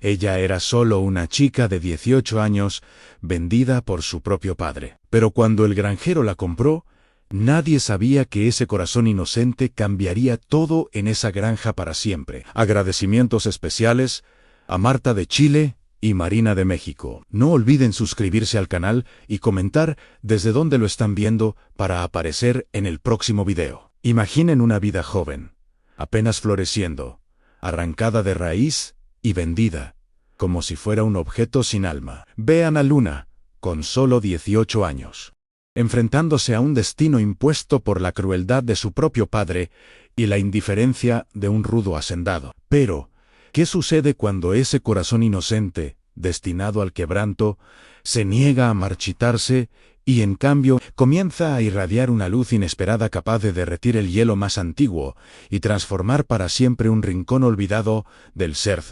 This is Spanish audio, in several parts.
Ella era solo una chica de 18 años, vendida por su propio padre. Pero cuando el granjero la compró, nadie sabía que ese corazón inocente cambiaría todo en esa granja para siempre. Agradecimientos especiales a Marta de Chile y Marina de México. No olviden suscribirse al canal y comentar desde dónde lo están viendo para aparecer en el próximo video. Imaginen una vida joven, apenas floreciendo, arrancada de raíz y vendida, como si fuera un objeto sin alma. Vean a Luna, con solo 18 años, enfrentándose a un destino impuesto por la crueldad de su propio padre y la indiferencia de un rudo hacendado. Pero, ¿qué sucede cuando ese corazón inocente, destinado al quebranto, se niega a marchitarse y en cambio comienza a irradiar una luz inesperada capaz de derretir el hielo más antiguo y transformar para siempre un rincón olvidado del ser?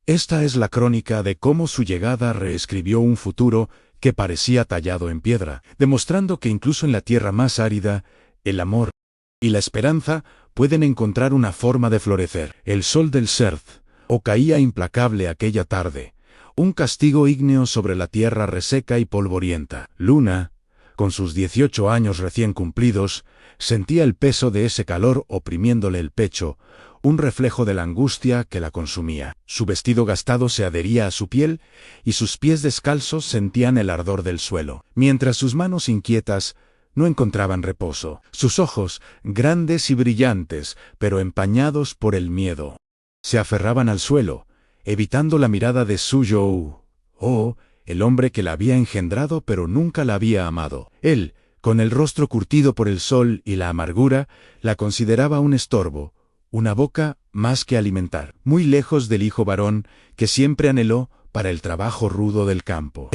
Esta es la crónica de cómo su llegada reescribió un futuro que parecía tallado en piedra, demostrando que incluso en la tierra más árida, el amor y la esperanza pueden encontrar una forma de florecer. El sol del Serth caía implacable aquella tarde, un castigo ígneo sobre la tierra reseca y polvorienta. Luna, con sus 18 años recién cumplidos, sentía el peso de ese calor oprimiéndole el pecho, un reflejo de la angustia que la consumía. Su vestido gastado se adhería a su piel y sus pies descalzos sentían el ardor del suelo, mientras sus manos inquietas no encontraban reposo. Sus ojos, grandes y brillantes, pero empañados por el miedo, se aferraban al suelo, evitando la mirada de Su You, el hombre que la había engendrado pero nunca la había amado. Él, con el rostro curtido por el sol y la amargura, la consideraba un estorbo, una boca más que alimentar, muy lejos del hijo varón que siempre anheló para el trabajo rudo del campo.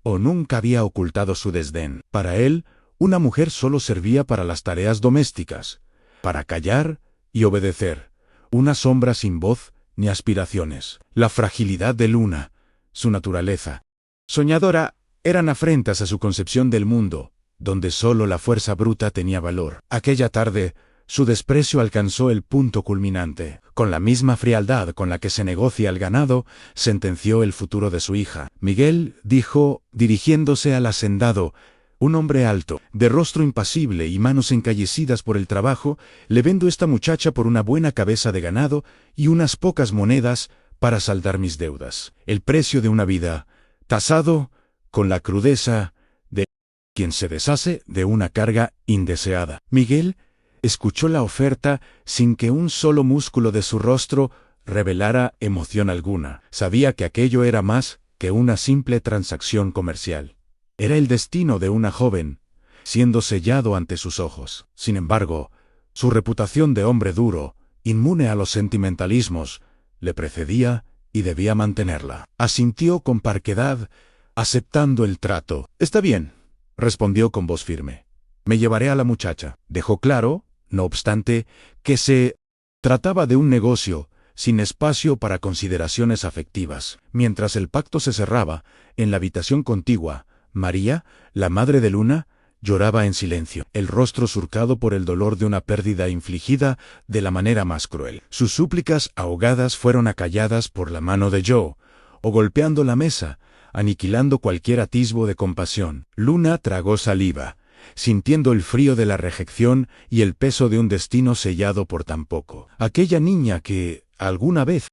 Nunca había ocultado su desdén. Para él, una mujer solo servía para las tareas domésticas, para callar y obedecer, una sombra sin voz ni aspiraciones. La fragilidad de Luna, su naturaleza soñadora, eran afrentas a su concepción del mundo, donde solo la fuerza bruta tenía valor. Aquella tarde, su desprecio alcanzó el punto culminante. Con la misma frialdad con la que se negocia el ganado, sentenció el futuro de su hija. Miguel, dijo, dirigiéndose al hacendado, un hombre alto, de rostro impasible y manos encallecidas por el trabajo, le vendo esta muchacha por una buena cabeza de ganado y unas pocas monedas para saldar mis deudas. El precio de una vida, tasado con la crudeza de quien se deshace de una carga indeseada. Miguel escuchó la oferta sin que un solo músculo de su rostro revelara emoción alguna. Sabía que aquello era más que una simple transacción comercial. Era el destino de una joven, siendo sellado ante sus ojos. Sin embargo, su reputación de hombre duro, inmune a los sentimentalismos, le precedía y debía mantenerla. Asintió con parquedad, aceptando el trato. «Está bien», respondió con voz firme. «Me llevaré a la muchacha». Dejó claro, no obstante, que se trataba de un negocio, sin espacio para consideraciones afectivas. Mientras el pacto se cerraba, en la habitación contigua, María, la madre de Luna, lloraba en silencio, el rostro surcado por el dolor de una pérdida infligida de la manera más cruel. Sus súplicas ahogadas fueron acalladas por la mano de Joe, golpeando la mesa, aniquilando cualquier atisbo de compasión. Luna tragó saliva, sintiendo el frío de la rejección y el peso de un destino sellado por tan poco. Aquella niña que, alguna vez,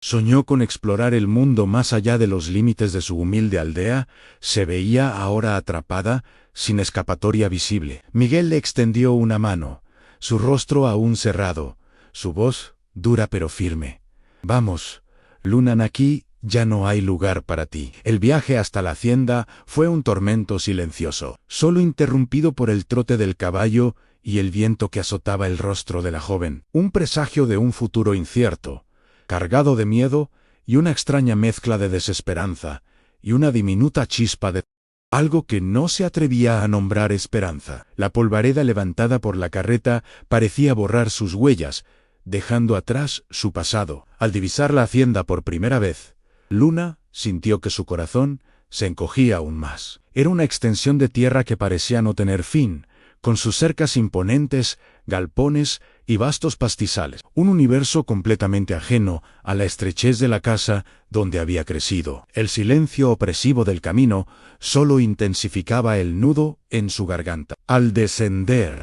soñó con explorar el mundo más allá de los límites de su humilde aldea, se veía ahora atrapada, sin escapatoria visible. Miguel le extendió una mano, su rostro aún cerrado, su voz dura pero firme. «Vamos, Luna, aquí ya no hay lugar para ti». El viaje hasta la hacienda fue un tormento silencioso, solo interrumpido por el trote del caballo y el viento que azotaba el rostro de la joven. Un presagio de un futuro incierto, cargado de miedo y una extraña mezcla de desesperanza, y una diminuta chispa de algo que no se atrevía a nombrar esperanza. La polvareda levantada por la carreta parecía borrar sus huellas, dejando atrás su pasado. Al divisar la hacienda por primera vez, Luna sintió que su corazón se encogía aún más. Era una extensión de tierra que parecía no tener fin, con sus cercas imponentes, galpones y vastos pastizales, un universo completamente ajeno a la estrechez de la casa donde había crecido. El silencio opresivo del camino solo intensificaba el nudo en su garganta. Al descender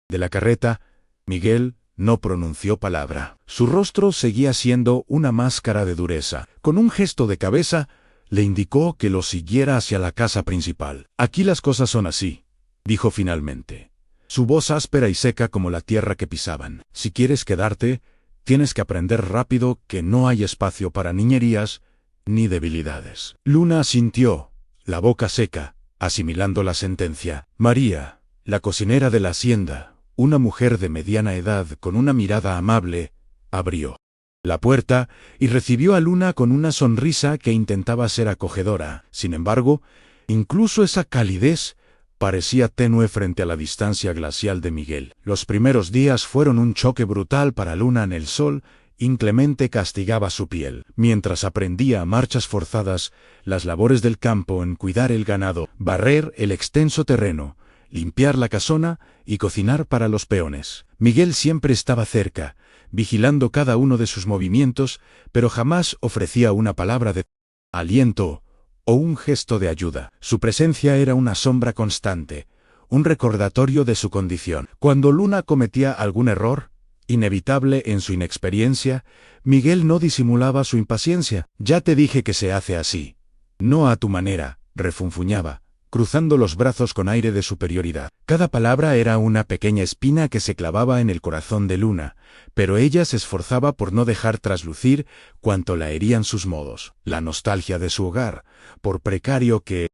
de la carreta, Miguel no pronunció palabra. Su rostro seguía siendo una máscara de dureza. Con un gesto de cabeza, le indicó que lo siguiera hacia la casa principal. «Aquí las cosas son así», dijo finalmente. Su voz áspera y seca como la tierra que pisaban. «Si quieres quedarte, tienes que aprender rápido que no hay espacio para niñerías ni debilidades». Luna asintió, la boca seca, asimilando la sentencia. María, la cocinera de la hacienda, una mujer de mediana edad con una mirada amable, abrió la puerta y recibió a Luna con una sonrisa que intentaba ser acogedora. Sin embargo, incluso esa calidez parecía tenue frente a la distancia glacial de Miguel. Los primeros días fueron un choque brutal para Luna. En el sol inclemente castigaba su piel, mientras aprendía a marchas forzadas las labores del campo en cuidar el ganado, barrer el extenso terreno, limpiar la casona y cocinar para los peones. Miguel siempre estaba cerca, vigilando cada uno de sus movimientos, pero jamás ofrecía una palabra de aliento o un gesto de ayuda. Su presencia era una sombra constante, un recordatorio de su condición. Cuando Luna cometía algún error, inevitable en su inexperiencia, Miguel no disimulaba su impaciencia. «Ya te dije que se hace así. No a tu manera», refunfuñaba, cruzando los brazos con aire de superioridad. Cada palabra era una pequeña espina que se clavaba en el corazón de Luna, pero ella se esforzaba por no dejar traslucir cuanto la herían sus modos, la nostalgia de su hogar, por precario que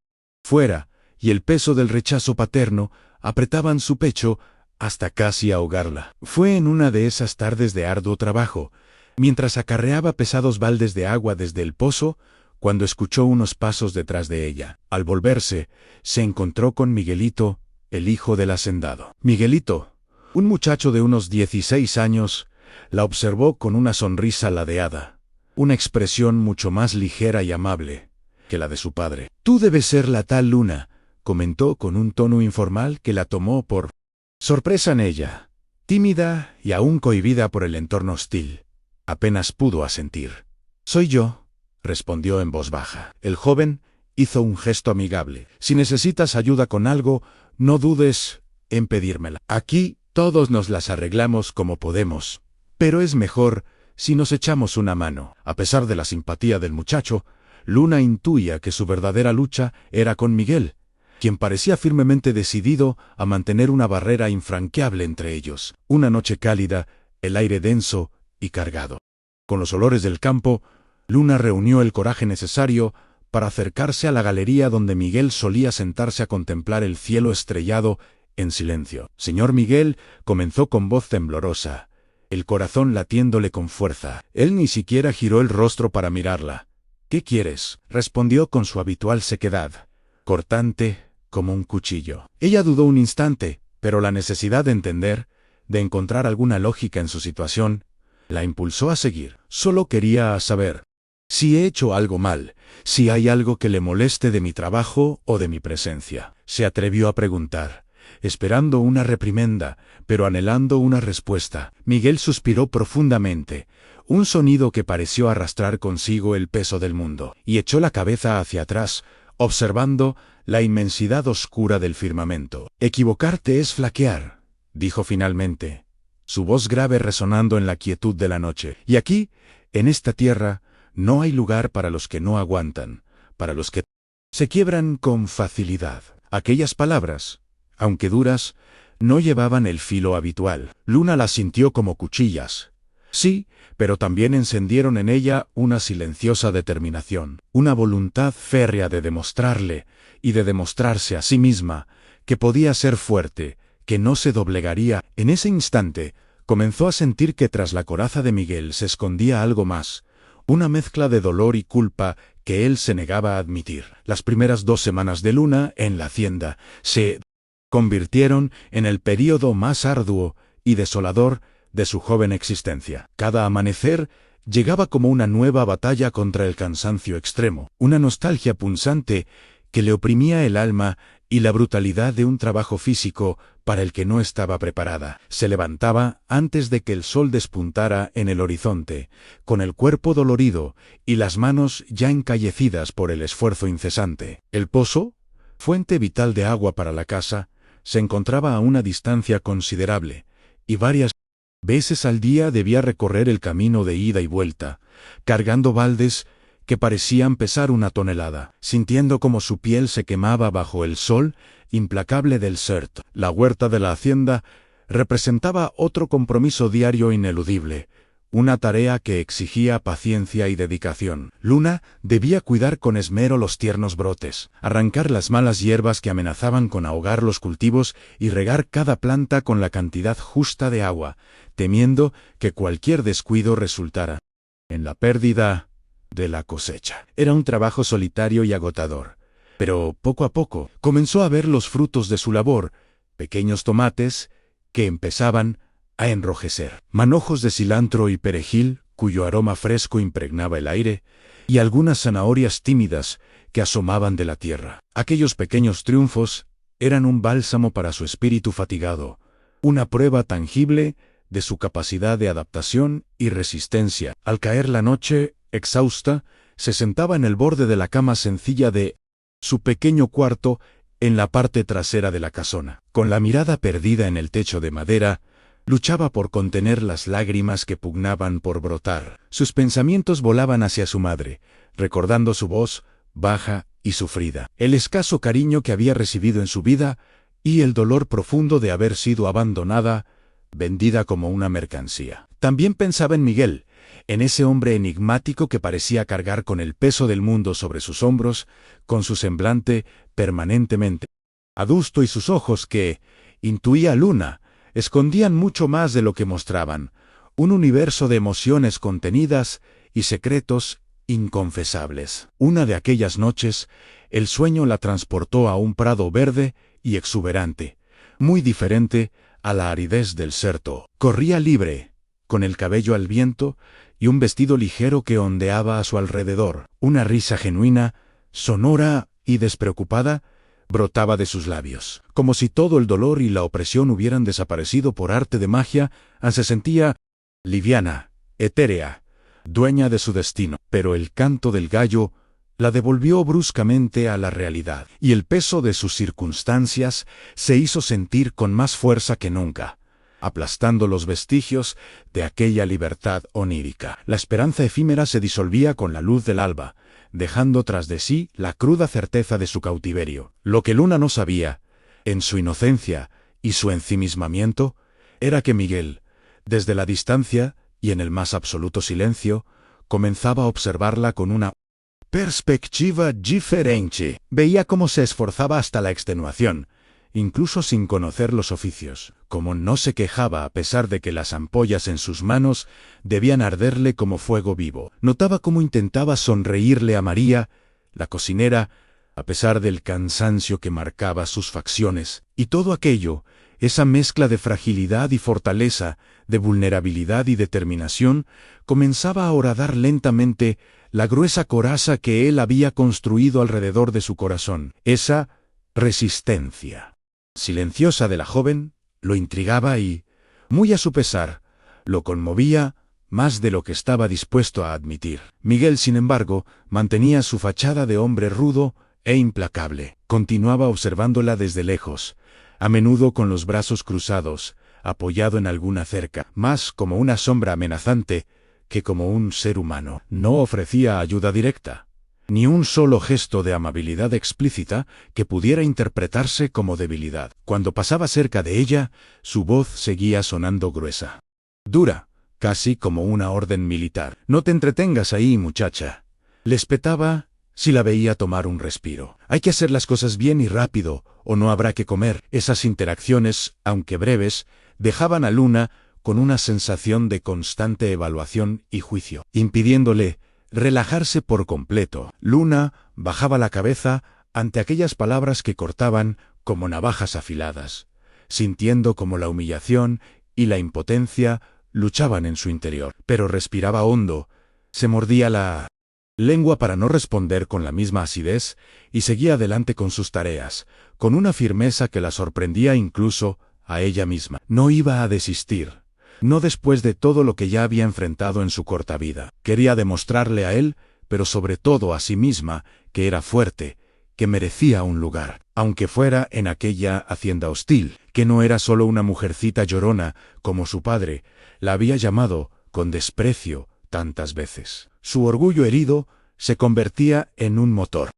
fuera, y el peso del rechazo paterno apretaban su pecho hasta casi ahogarla. Fue en una de esas tardes de arduo trabajo, mientras acarreaba pesados baldes de agua desde el pozo, cuando escuchó unos pasos detrás de ella. Al volverse, se encontró con Miguelito, el hijo del hacendado. Miguelito, un muchacho de unos 16 años, la observó con una sonrisa ladeada, una expresión mucho más ligera y amable que la de su padre. «Tú debes ser la tal Luna», comentó con un tono informal que la tomó por sorpresa en ella, tímida y aún cohibida por el entorno hostil. Apenas pudo asentir. «Soy yo», respondió en voz baja. El joven hizo un gesto amigable. «Si necesitas ayuda con algo, no dudes en pedírmela. Aquí todos nos las arreglamos como podemos, pero es mejor si nos echamos una mano». A pesar de la simpatía del muchacho, Luna intuía que su verdadera lucha era con Miguel, quien parecía firmemente decidido a mantener una barrera infranqueable entre ellos. Una noche cálida, el aire denso y cargado con los olores del campo, Luna reunió el coraje necesario para acercarse a la galería donde Miguel solía sentarse a contemplar el cielo estrellado en silencio. «Señor Miguel», comenzó con voz temblorosa, el corazón latiéndole con fuerza. Él ni siquiera giró el rostro para mirarla. «¿Qué quieres?», respondió con su habitual sequedad, cortante como un cuchillo. Ella dudó un instante, pero la necesidad de entender, de encontrar alguna lógica en su situación, la impulsó a seguir. «Solo quería saber si he hecho algo mal, si hay algo que le moleste de mi trabajo o de mi presencia». Se atrevió a preguntar, esperando una reprimenda, pero anhelando una respuesta. Miguel suspiró profundamente, un sonido que pareció arrastrar consigo el peso del mundo, y echó la cabeza hacia atrás, observando la inmensidad oscura del firmamento. «Equivocarte es flaquear», dijo finalmente, su voz grave resonando en la quietud de la noche. «Y aquí, en esta tierra, no hay lugar para los que no aguantan, para los que se quiebran con facilidad». Aquellas palabras, aunque duras, no llevaban el filo habitual. Luna las sintió como cuchillas. Sí, pero también encendieron en ella una silenciosa determinación, una voluntad férrea de demostrarle y de demostrarse a sí misma que podía ser fuerte, que no se doblegaría. En ese instante, comenzó a sentir que tras la coraza de Miguel se escondía algo más, una mezcla de dolor y culpa que él se negaba a admitir. Las primeras 2 semanas de Luna en la hacienda se convirtieron en el período más arduo y desolador de su joven existencia. Cada amanecer llegaba como una nueva batalla contra el cansancio extremo, una nostalgia punzante que le oprimía el alma y la brutalidad de un trabajo físico para el que no estaba preparada. Se levantaba antes de que el sol despuntara en el horizonte, con el cuerpo dolorido y las manos ya encallecidas por el esfuerzo incesante. El pozo, fuente vital de agua para la casa, se encontraba a una distancia considerable, y varias veces al día debía recorrer el camino de ida y vuelta, cargando baldes que parecían pesar 1 tonelada, sintiendo como su piel se quemaba bajo el sol implacable del Sert. La huerta de la hacienda representaba otro compromiso diario ineludible, una tarea que exigía paciencia y dedicación. Luna debía cuidar con esmero los tiernos brotes, arrancar las malas hierbas que amenazaban con ahogar los cultivos y regar cada planta con la cantidad justa de agua, temiendo que cualquier descuido resultara en la pérdida de la cosecha. Era un trabajo solitario y agotador, pero poco a poco comenzó a ver los frutos de su labor, pequeños tomates que empezaban a enrojecer, manojos de cilantro y perejil cuyo aroma fresco impregnaba el aire, y algunas zanahorias tímidas que asomaban de la tierra. Aquellos pequeños triunfos eran un bálsamo para su espíritu fatigado, una prueba tangible de su capacidad de adaptación y resistencia. Al caer la noche, exhausta, se sentaba en el borde de la cama sencilla de su pequeño cuarto en la parte trasera de la casona. Con la mirada perdida en el techo de madera, luchaba por contener las lágrimas que pugnaban por brotar. Sus pensamientos volaban hacia su madre, recordando su voz baja y sufrida, el escaso cariño que había recibido en su vida y el dolor profundo de haber sido abandonada, vendida como una mercancía. También pensaba en Miguel, en ese hombre enigmático que parecía cargar con el peso del mundo sobre sus hombros, con su semblante permanentemente adusto y sus ojos que, intuía Luna, escondían mucho más de lo que mostraban, un universo de emociones contenidas y secretos inconfesables. Una de aquellas noches, el sueño la transportó a un prado verde y exuberante, muy diferente a la aridez del Serto. Corría libre, con el cabello al viento y un vestido ligero que ondeaba a su alrededor. Una risa genuina, sonora y despreocupada, brotaba de sus labios. Como si todo el dolor y la opresión hubieran desaparecido por arte de magia, se sentía liviana, etérea, dueña de su destino. Pero el canto del gallo la devolvió bruscamente a la realidad, y el peso de sus circunstancias se hizo sentir con más fuerza que nunca, aplastando los vestigios de aquella libertad onírica. La esperanza efímera se disolvía con la luz del alba, dejando tras de sí la cruda certeza de su cautiverio. Lo que Luna no sabía, en su inocencia y su ensimismamiento, era que Miguel, desde la distancia y en el más absoluto silencio, comenzaba a observarla con una perspectiva diferente. Veía cómo se esforzaba hasta la extenuación, incluso sin conocer los oficios, como no se quejaba a pesar de que las ampollas en sus manos debían arderle como fuego vivo. Notaba cómo intentaba sonreírle a María, la cocinera, a pesar del cansancio que marcaba sus facciones, y todo aquello, esa mezcla de fragilidad y fortaleza, de vulnerabilidad y determinación, comenzaba a horadar lentamente la gruesa coraza que él había construido alrededor de su corazón. Esa resistencia silenciosa de la joven lo intrigaba y, muy a su pesar, lo conmovía más de lo que estaba dispuesto a admitir. Miguel, sin embargo, mantenía su fachada de hombre rudo e implacable. Continuaba observándola desde lejos, a menudo con los brazos cruzados, apoyado en alguna cerca, más como una sombra amenazante que como un ser humano. No ofrecía ayuda directa, ni un solo gesto de amabilidad explícita que pudiera interpretarse como debilidad. Cuando pasaba cerca de ella, su voz seguía sonando gruesa, dura, casi como una orden militar. «No te entretengas ahí, muchacha», le espetaba si la veía tomar un respiro. «Hay que hacer las cosas bien y rápido, o no habrá que comer». Esas interacciones, aunque breves, dejaban a Luna con una sensación de constante evaluación y juicio, impidiéndole relajarse por completo. Luna bajaba la cabeza ante aquellas palabras que cortaban como navajas afiladas, sintiendo como la humillación y la impotencia luchaban en su interior. Pero respiraba hondo, se mordía la lengua para no responder con la misma acidez, y seguía adelante con sus tareas, con una firmeza que la sorprendía incluso a ella misma. No iba a desistir. No después de todo lo que ya había enfrentado en su corta vida. Quería demostrarle a él, pero sobre todo a sí misma, que era fuerte, que merecía un lugar, aunque fuera en aquella hacienda hostil, que no era solo una mujercita llorona, como su padre la había llamado con desprecio tantas veces. Su orgullo herido se convertía en un motor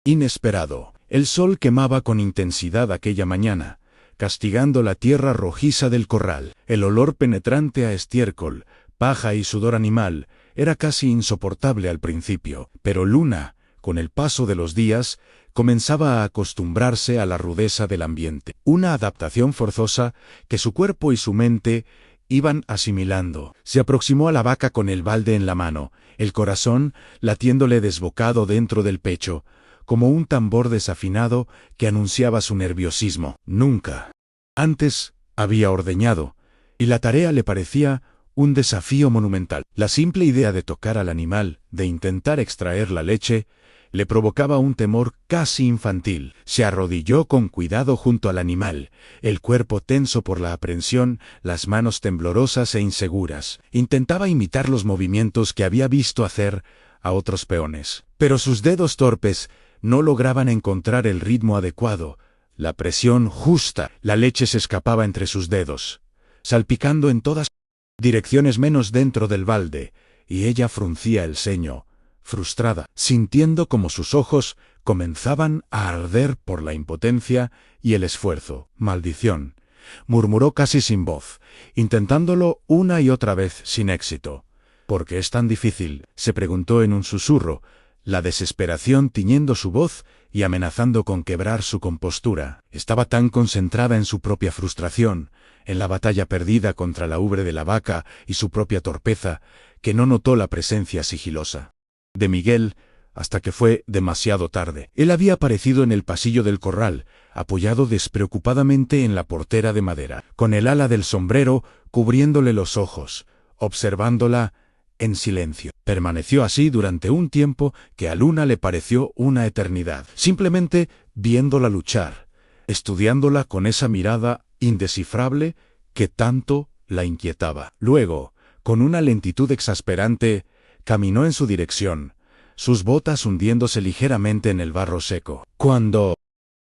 inesperado. El sol quemaba con intensidad aquella mañana, castigando la tierra rojiza del corral. El olor penetrante a estiércol, paja y sudor animal era casi insoportable al principio, pero Luna, con el paso de los días, comenzaba a acostumbrarse a la rudeza del ambiente, una adaptación forzosa que su cuerpo y su mente iban asimilando. Se aproximó a la vaca con el balde en la mano, el corazón latiéndole desbocado dentro del pecho, como un tambor desafinado que anunciaba su nerviosismo. Nunca antes había ordeñado, y la tarea le parecía un desafío monumental. La simple idea de tocar al animal, de intentar extraer la leche, le provocaba un temor casi infantil. Se arrodilló con cuidado junto al animal, el cuerpo tenso por la aprensión, las manos temblorosas e inseguras. Intentaba imitar los movimientos que había visto hacer a otros peones, pero sus dedos torpes no lograban encontrar el ritmo adecuado, la presión justa. La leche se escapaba entre sus dedos, salpicando en todas direcciones menos dentro del balde, y ella fruncía el ceño, frustrada, sintiendo como sus ojos comenzaban a arder por la impotencia y el esfuerzo. «Maldición», murmuró casi sin voz, intentándolo una y otra vez sin éxito. «¿Por qué es tan difícil?», se preguntó en un susurro, la desesperación tiñendo su voz y amenazando con quebrar su compostura. Estaba tan concentrada en su propia frustración, en la batalla perdida contra la ubre de la vaca y su propia torpeza, que no notó la presencia sigilosa de Miguel hasta que fue demasiado tarde. Él había aparecido en el pasillo del corral, apoyado despreocupadamente en la portera de madera, con el ala del sombrero cubriéndole los ojos, observándola en silencio. Permaneció así durante un tiempo que a Luna le pareció una eternidad, simplemente viéndola luchar, estudiándola con esa mirada indescifrable que tanto la inquietaba. Luego, con una lentitud exasperante, caminó en su dirección, sus botas hundiéndose ligeramente en el barro seco. Cuando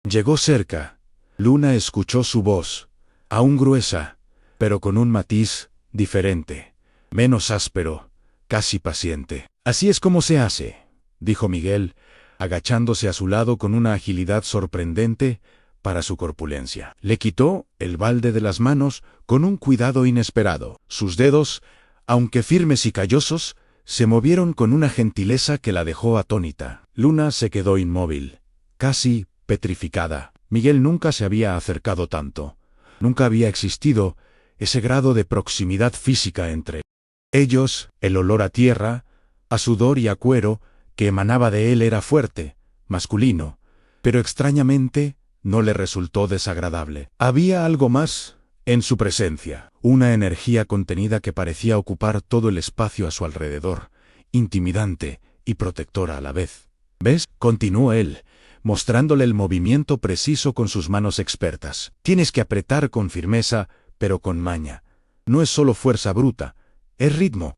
llegó cerca, Luna escuchó su voz, aún gruesa, pero con un matiz diferente, menos áspero, casi paciente. «Así es como se hace», dijo Miguel, agachándose a su lado con una agilidad sorprendente para su corpulencia. Le quitó el balde de las manos con un cuidado inesperado. Sus dedos, aunque firmes y callosos, se movieron con una gentileza que la dejó atónita. Luna se quedó inmóvil, casi petrificada. Miguel nunca se había acercado tanto. Nunca había existido ese grado de proximidad física entre ellos. El olor a tierra, a sudor y a cuero que emanaba de él era fuerte, masculino, pero extrañamente no le resultó desagradable. Había algo más en su presencia, una energía contenida que parecía ocupar todo el espacio a su alrededor, intimidante y protectora a la vez. «¿Ves?», continuó él, mostrándole el movimiento preciso con sus manos expertas. «Tienes que apretar con firmeza, pero con maña. No es solo fuerza bruta, es ritmo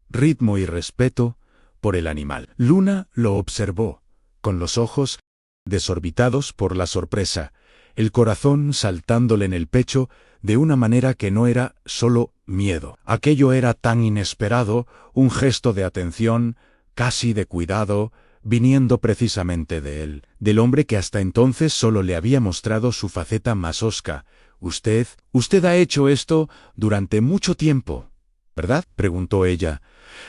y respeto por el animal». Luna lo observó, con los ojos desorbitados por la sorpresa, el corazón saltándole en el pecho de una manera que no era solo miedo. Aquello era tan inesperado, un gesto de atención, casi de cuidado, viniendo precisamente de él, del hombre que hasta entonces solo le había mostrado su faceta más hosca. Usted ha hecho esto durante mucho tiempo, ¿verdad?», preguntó ella,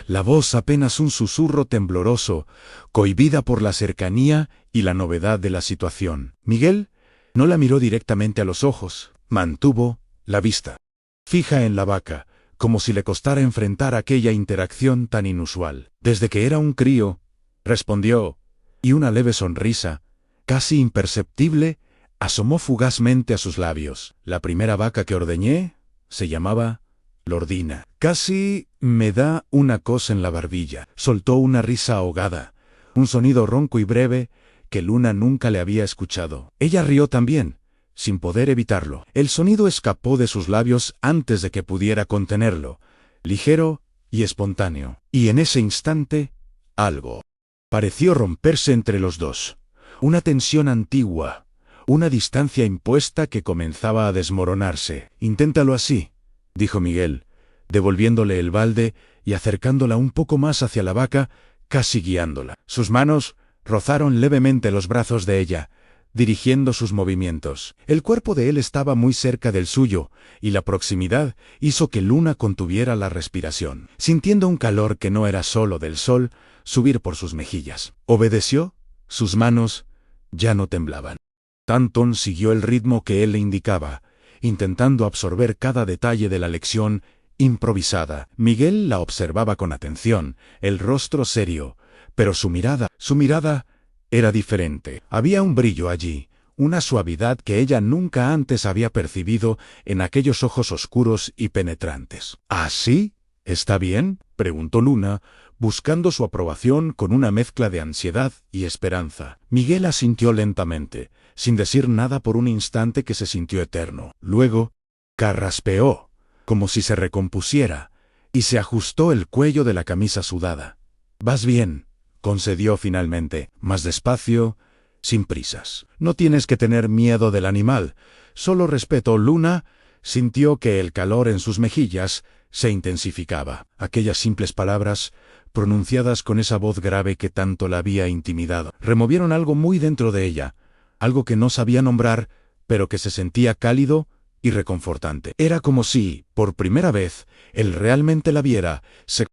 la voz apenas un susurro tembloroso, cohibida por la cercanía y la novedad de la situación. Miguel no la miró directamente a los ojos, mantuvo la vista fija en la vaca, como si le costara enfrentar aquella interacción tan inusual. «Desde que era un crío», respondió, y una leve sonrisa, casi imperceptible, asomó fugazmente a sus labios. «La primera vaca que ordeñé se llamaba Lordina. Casi me da una cosa en la barbilla». Soltó una risa ahogada, un sonido ronco y breve que Luna nunca le había escuchado. Ella rió también, sin poder evitarlo. El sonido escapó de sus labios antes de que pudiera contenerlo, ligero y espontáneo. Y en ese instante, algo pareció romperse entre los dos. Una tensión antigua, una distancia impuesta que comenzaba a desmoronarse. «Inténtalo así», dijo Miguel, devolviéndole el balde y acercándola un poco más hacia la vaca, casi guiándola. Sus manos rozaron levemente los brazos de ella, dirigiendo sus movimientos. El cuerpo de él estaba muy cerca del suyo, y la proximidad hizo que Luna contuviera la respiración, sintiendo un calor que no era solo del sol subir por sus mejillas. Obedeció, sus manos ya no temblaban. Tanton siguió el ritmo que él le indicaba, intentando absorber cada detalle de la lección improvisada. Miguel la observaba con atención, el rostro serio, pero su mirada era diferente. Había un brillo allí, una suavidad que ella nunca antes había percibido en aquellos ojos oscuros y penetrantes. «¿Ah, sí? ¿Está bien?», preguntó Luna, buscando su aprobación con una mezcla de ansiedad y esperanza. Miguel asintió lentamente, sin decir nada por un instante que se sintió eterno. Luego, carraspeó, como si se recompusiera, y se ajustó el cuello de la camisa sudada. «Vas bien», concedió finalmente, más despacio, sin prisas. «No tienes que tener miedo del animal, solo respeto». Luna sintió que el calor en sus mejillas se intensificaba. Aquellas simples palabras, pronunciadas con esa voz grave que tanto la había intimidado, removieron algo muy dentro de ella, algo que no sabía nombrar, pero que se sentía cálido y reconfortante. Era como si, por primera vez, él realmente la viera, se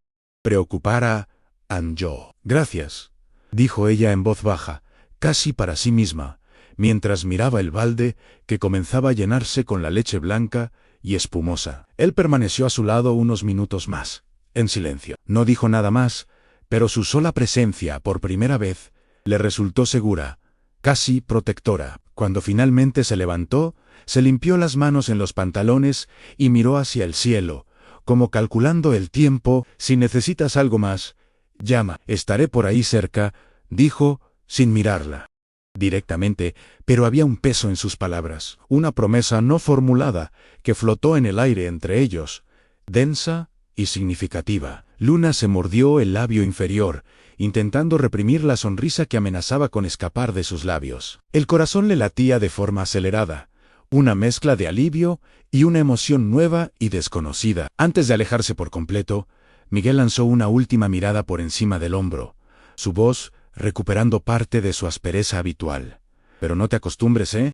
preocupara. «Anjo». «Gracias», dijo ella en voz baja, casi para sí misma, mientras miraba el balde que comenzaba a llenarse con la leche blanca y espumosa. Él permaneció a su lado unos minutos más, en silencio. No dijo nada más, pero su sola presencia, por primera vez, le resultó segura, casi protectora. Cuando finalmente se levantó, se limpió las manos en los pantalones y miró hacia el cielo, como calculando el tiempo. «Si necesitas algo más, llama, estaré por ahí cerca», dijo, sin mirarla directamente, pero había un peso en sus palabras, una promesa no formulada, que flotó en el aire entre ellos, densa y significativa. Luna se mordió el labio inferior, intentando reprimir la sonrisa que amenazaba con escapar de sus labios. El corazón le latía de forma acelerada, una mezcla de alivio y una emoción nueva y desconocida. Antes de alejarse por completo, Miguel lanzó una última mirada por encima del hombro, su voz recuperando parte de su aspereza habitual. «Pero no te acostumbres, ¿eh?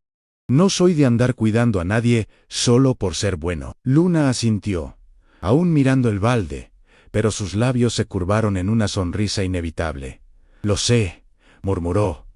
No soy de andar cuidando a nadie solo por ser bueno». Luna asintió, aún mirando el balde, pero sus labios se curvaron en una sonrisa inevitable. «Lo sé», murmuró.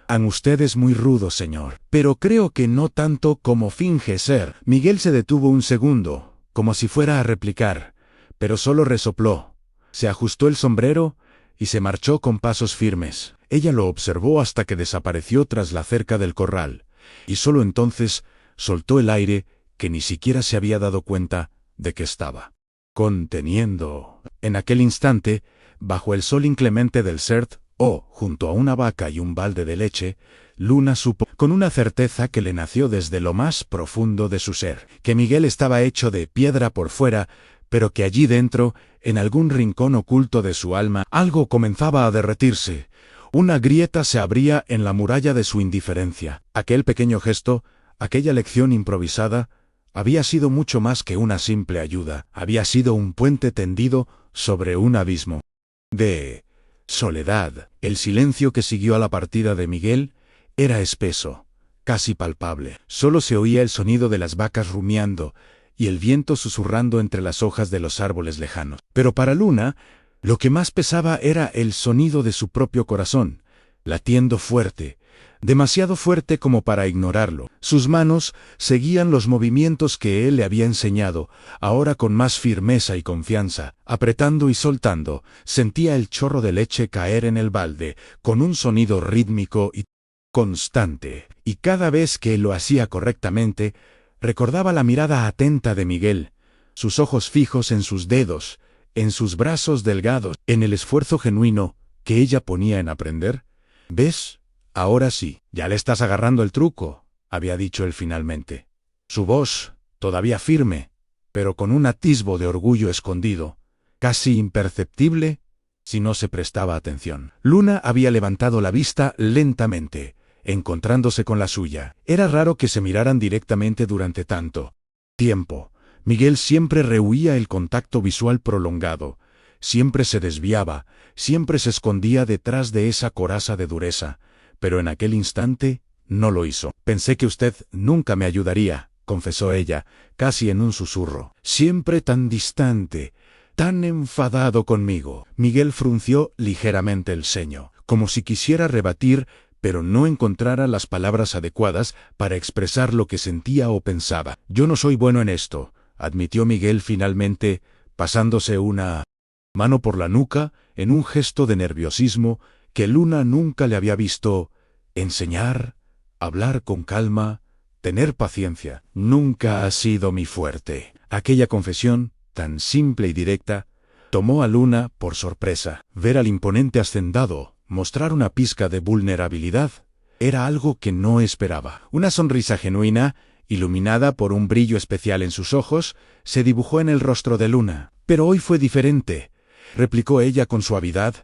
«Usted es muy rudo, señor. Pero creo que no tanto como finge ser». Miguel se detuvo un segundo, como si fuera a replicar, pero solo resopló. Se ajustó el sombrero y se marchó con pasos firmes. Ella lo observó hasta que desapareció tras la cerca del corral, y solo entonces soltó el aire que ni siquiera se había dado cuenta de que estaba conteniendo. En aquel instante, bajo el sol inclemente del Sert, junto a una vaca y un balde de leche, Luna supo, con una certeza que le nació desde lo más profundo de su ser, que Miguel estaba hecho de piedra por fuera, pero que allí dentro, en algún rincón oculto de su alma, algo comenzaba a derretirse. Una grieta se abría en la muralla de su indiferencia. Aquel pequeño gesto, aquella lección improvisada, había sido mucho más que una simple ayuda. Había sido un puente tendido sobre un abismo de soledad. El silencio que siguió a la partida de Miguel era espeso, casi palpable. Solo se oía el sonido de las vacas rumiando y el viento susurrando entre las hojas de los árboles lejanos. Pero para Luna, lo que más pesaba era el sonido de su propio corazón, latiendo fuerte, demasiado fuerte como para ignorarlo. Sus manos seguían los movimientos que él le había enseñado, ahora con más firmeza y confianza, apretando y soltando. Sentía el chorro de leche caer en el balde, con un sonido rítmico y constante, y cada vez que lo hacía correctamente, recordaba la mirada atenta de Miguel, sus ojos fijos en sus dedos, en sus brazos delgados, en el esfuerzo genuino que ella ponía en aprender. ¿Ves? Ahora sí, ya le estás agarrando el truco, había dicho él finalmente. Su voz, todavía firme, pero con un atisbo de orgullo escondido, casi imperceptible si no se prestaba atención. Luna había levantado la vista lentamente, encontrándose con la suya. Era raro que se miraran directamente durante tanto tiempo. Miguel siempre rehuía el contacto visual prolongado, siempre se desviaba, siempre se escondía detrás de esa coraza de dureza, pero en aquel instante no lo hizo. Pensé que usted nunca me ayudaría, confesó ella, casi en un susurro. Siempre tan distante, tan enfadado conmigo. Miguel frunció ligeramente el ceño, como si quisiera rebatir, pero no encontrara las palabras adecuadas para expresar lo que sentía o pensaba. Yo no soy bueno en esto, admitió Miguel finalmente, pasándose una mano por la nuca en un gesto de nerviosismo que Luna nunca le había visto. Enseñar, hablar con calma, tener paciencia, nunca ha sido mi fuerte. Aquella confesión, tan simple y directa, tomó a Luna por sorpresa. Ver al imponente hacendado mostrar una pizca de vulnerabilidad era algo que no esperaba. Una sonrisa genuina, iluminada por un brillo especial en sus ojos, se dibujó en el rostro de Luna. Pero hoy fue diferente, replicó ella con suavidad,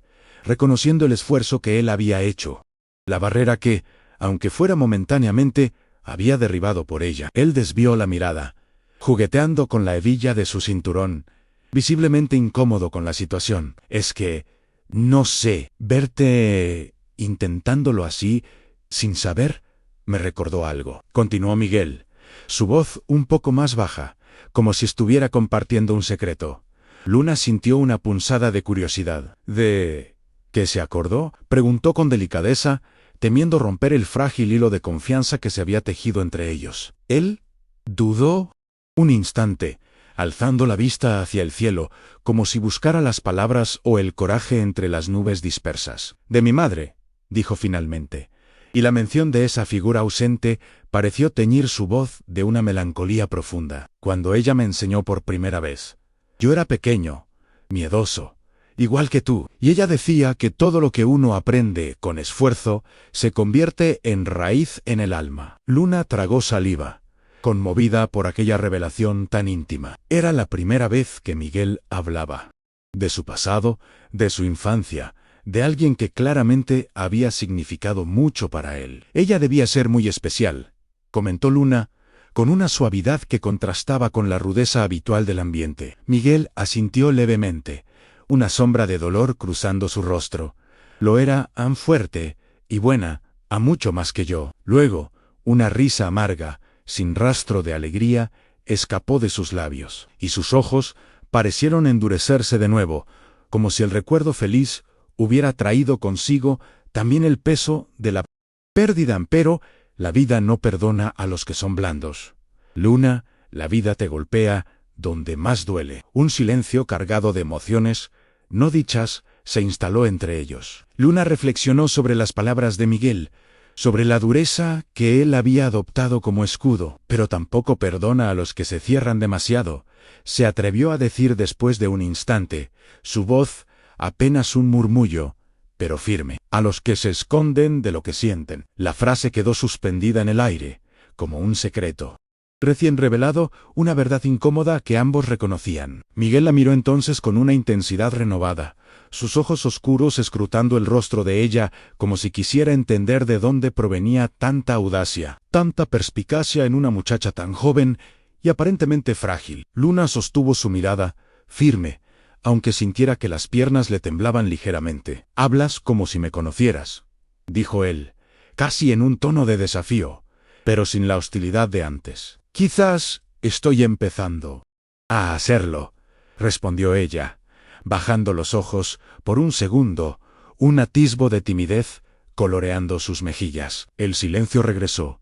reconociendo el esfuerzo que él había hecho, la barrera que, aunque fuera momentáneamente, había derribado por ella. Él desvió la mirada, jugueteando con la hebilla de su cinturón, visiblemente incómodo con la situación. Es que, no sé, verte intentándolo así, sin saber, me recordó algo. Continuó Miguel, su voz un poco más baja, como si estuviera compartiendo un secreto. Luna sintió una punzada de curiosidad. ¿De qué se acordó?, preguntó con delicadeza, temiendo romper el frágil hilo de confianza que se había tejido entre ellos. Él dudó un instante, alzando la vista hacia el cielo, como si buscara las palabras o el coraje entre las nubes dispersas. De mi madre, dijo finalmente, y la mención de esa figura ausente pareció teñir su voz de una melancolía profunda. Cuando ella me enseñó por primera vez, yo era pequeño, miedoso, igual que tú, y ella decía que todo lo que uno aprende con esfuerzo se convierte en raíz en el alma. Luna tragó saliva, conmovida por aquella revelación tan íntima. Era la primera vez que Miguel hablaba de su pasado, de su infancia, de alguien que claramente había significado mucho para él. Ella debía ser muy especial, comentó Luna, con una suavidad que contrastaba con la rudeza habitual del ambiente. Miguel asintió levemente, una sombra de dolor cruzando su rostro. Lo era, fuerte y buena, a mucho más que yo. Luego, una risa amarga, sin rastro de alegría, escapó de sus labios, y sus ojos parecieron endurecerse de nuevo, como si el recuerdo feliz hubiera traído consigo también el peso de la pérdida. Pero la vida no perdona a los que son blandos. Luna, la vida te golpea donde más duele. Un silencio cargado de emociones no dichas se instaló entre ellos. Luna reflexionó sobre las palabras de Miguel, sobre la dureza que él había adoptado como escudo. Pero tampoco perdona a los que se cierran demasiado, se atrevió a decir después de un instante, su voz apenas un murmullo, pero firme. A los que se esconden de lo que sienten. La frase quedó suspendida en el aire, como un secreto recién revelado, una verdad incómoda que ambos reconocían. Miguel la miró entonces con una intensidad renovada, sus ojos oscuros escrutando el rostro de ella como si quisiera entender de dónde provenía tanta audacia, tanta perspicacia en una muchacha tan joven y aparentemente frágil. Luna sostuvo su mirada, firme, aunque sintiera que las piernas le temblaban ligeramente. «Hablas como si me conocieras», dijo él, casi en un tono de desafío, pero sin la hostilidad de antes. «Quizás estoy empezando a hacerlo», respondió ella, bajando los ojos, por un segundo, un atisbo de timidez coloreando sus mejillas. El silencio regresó,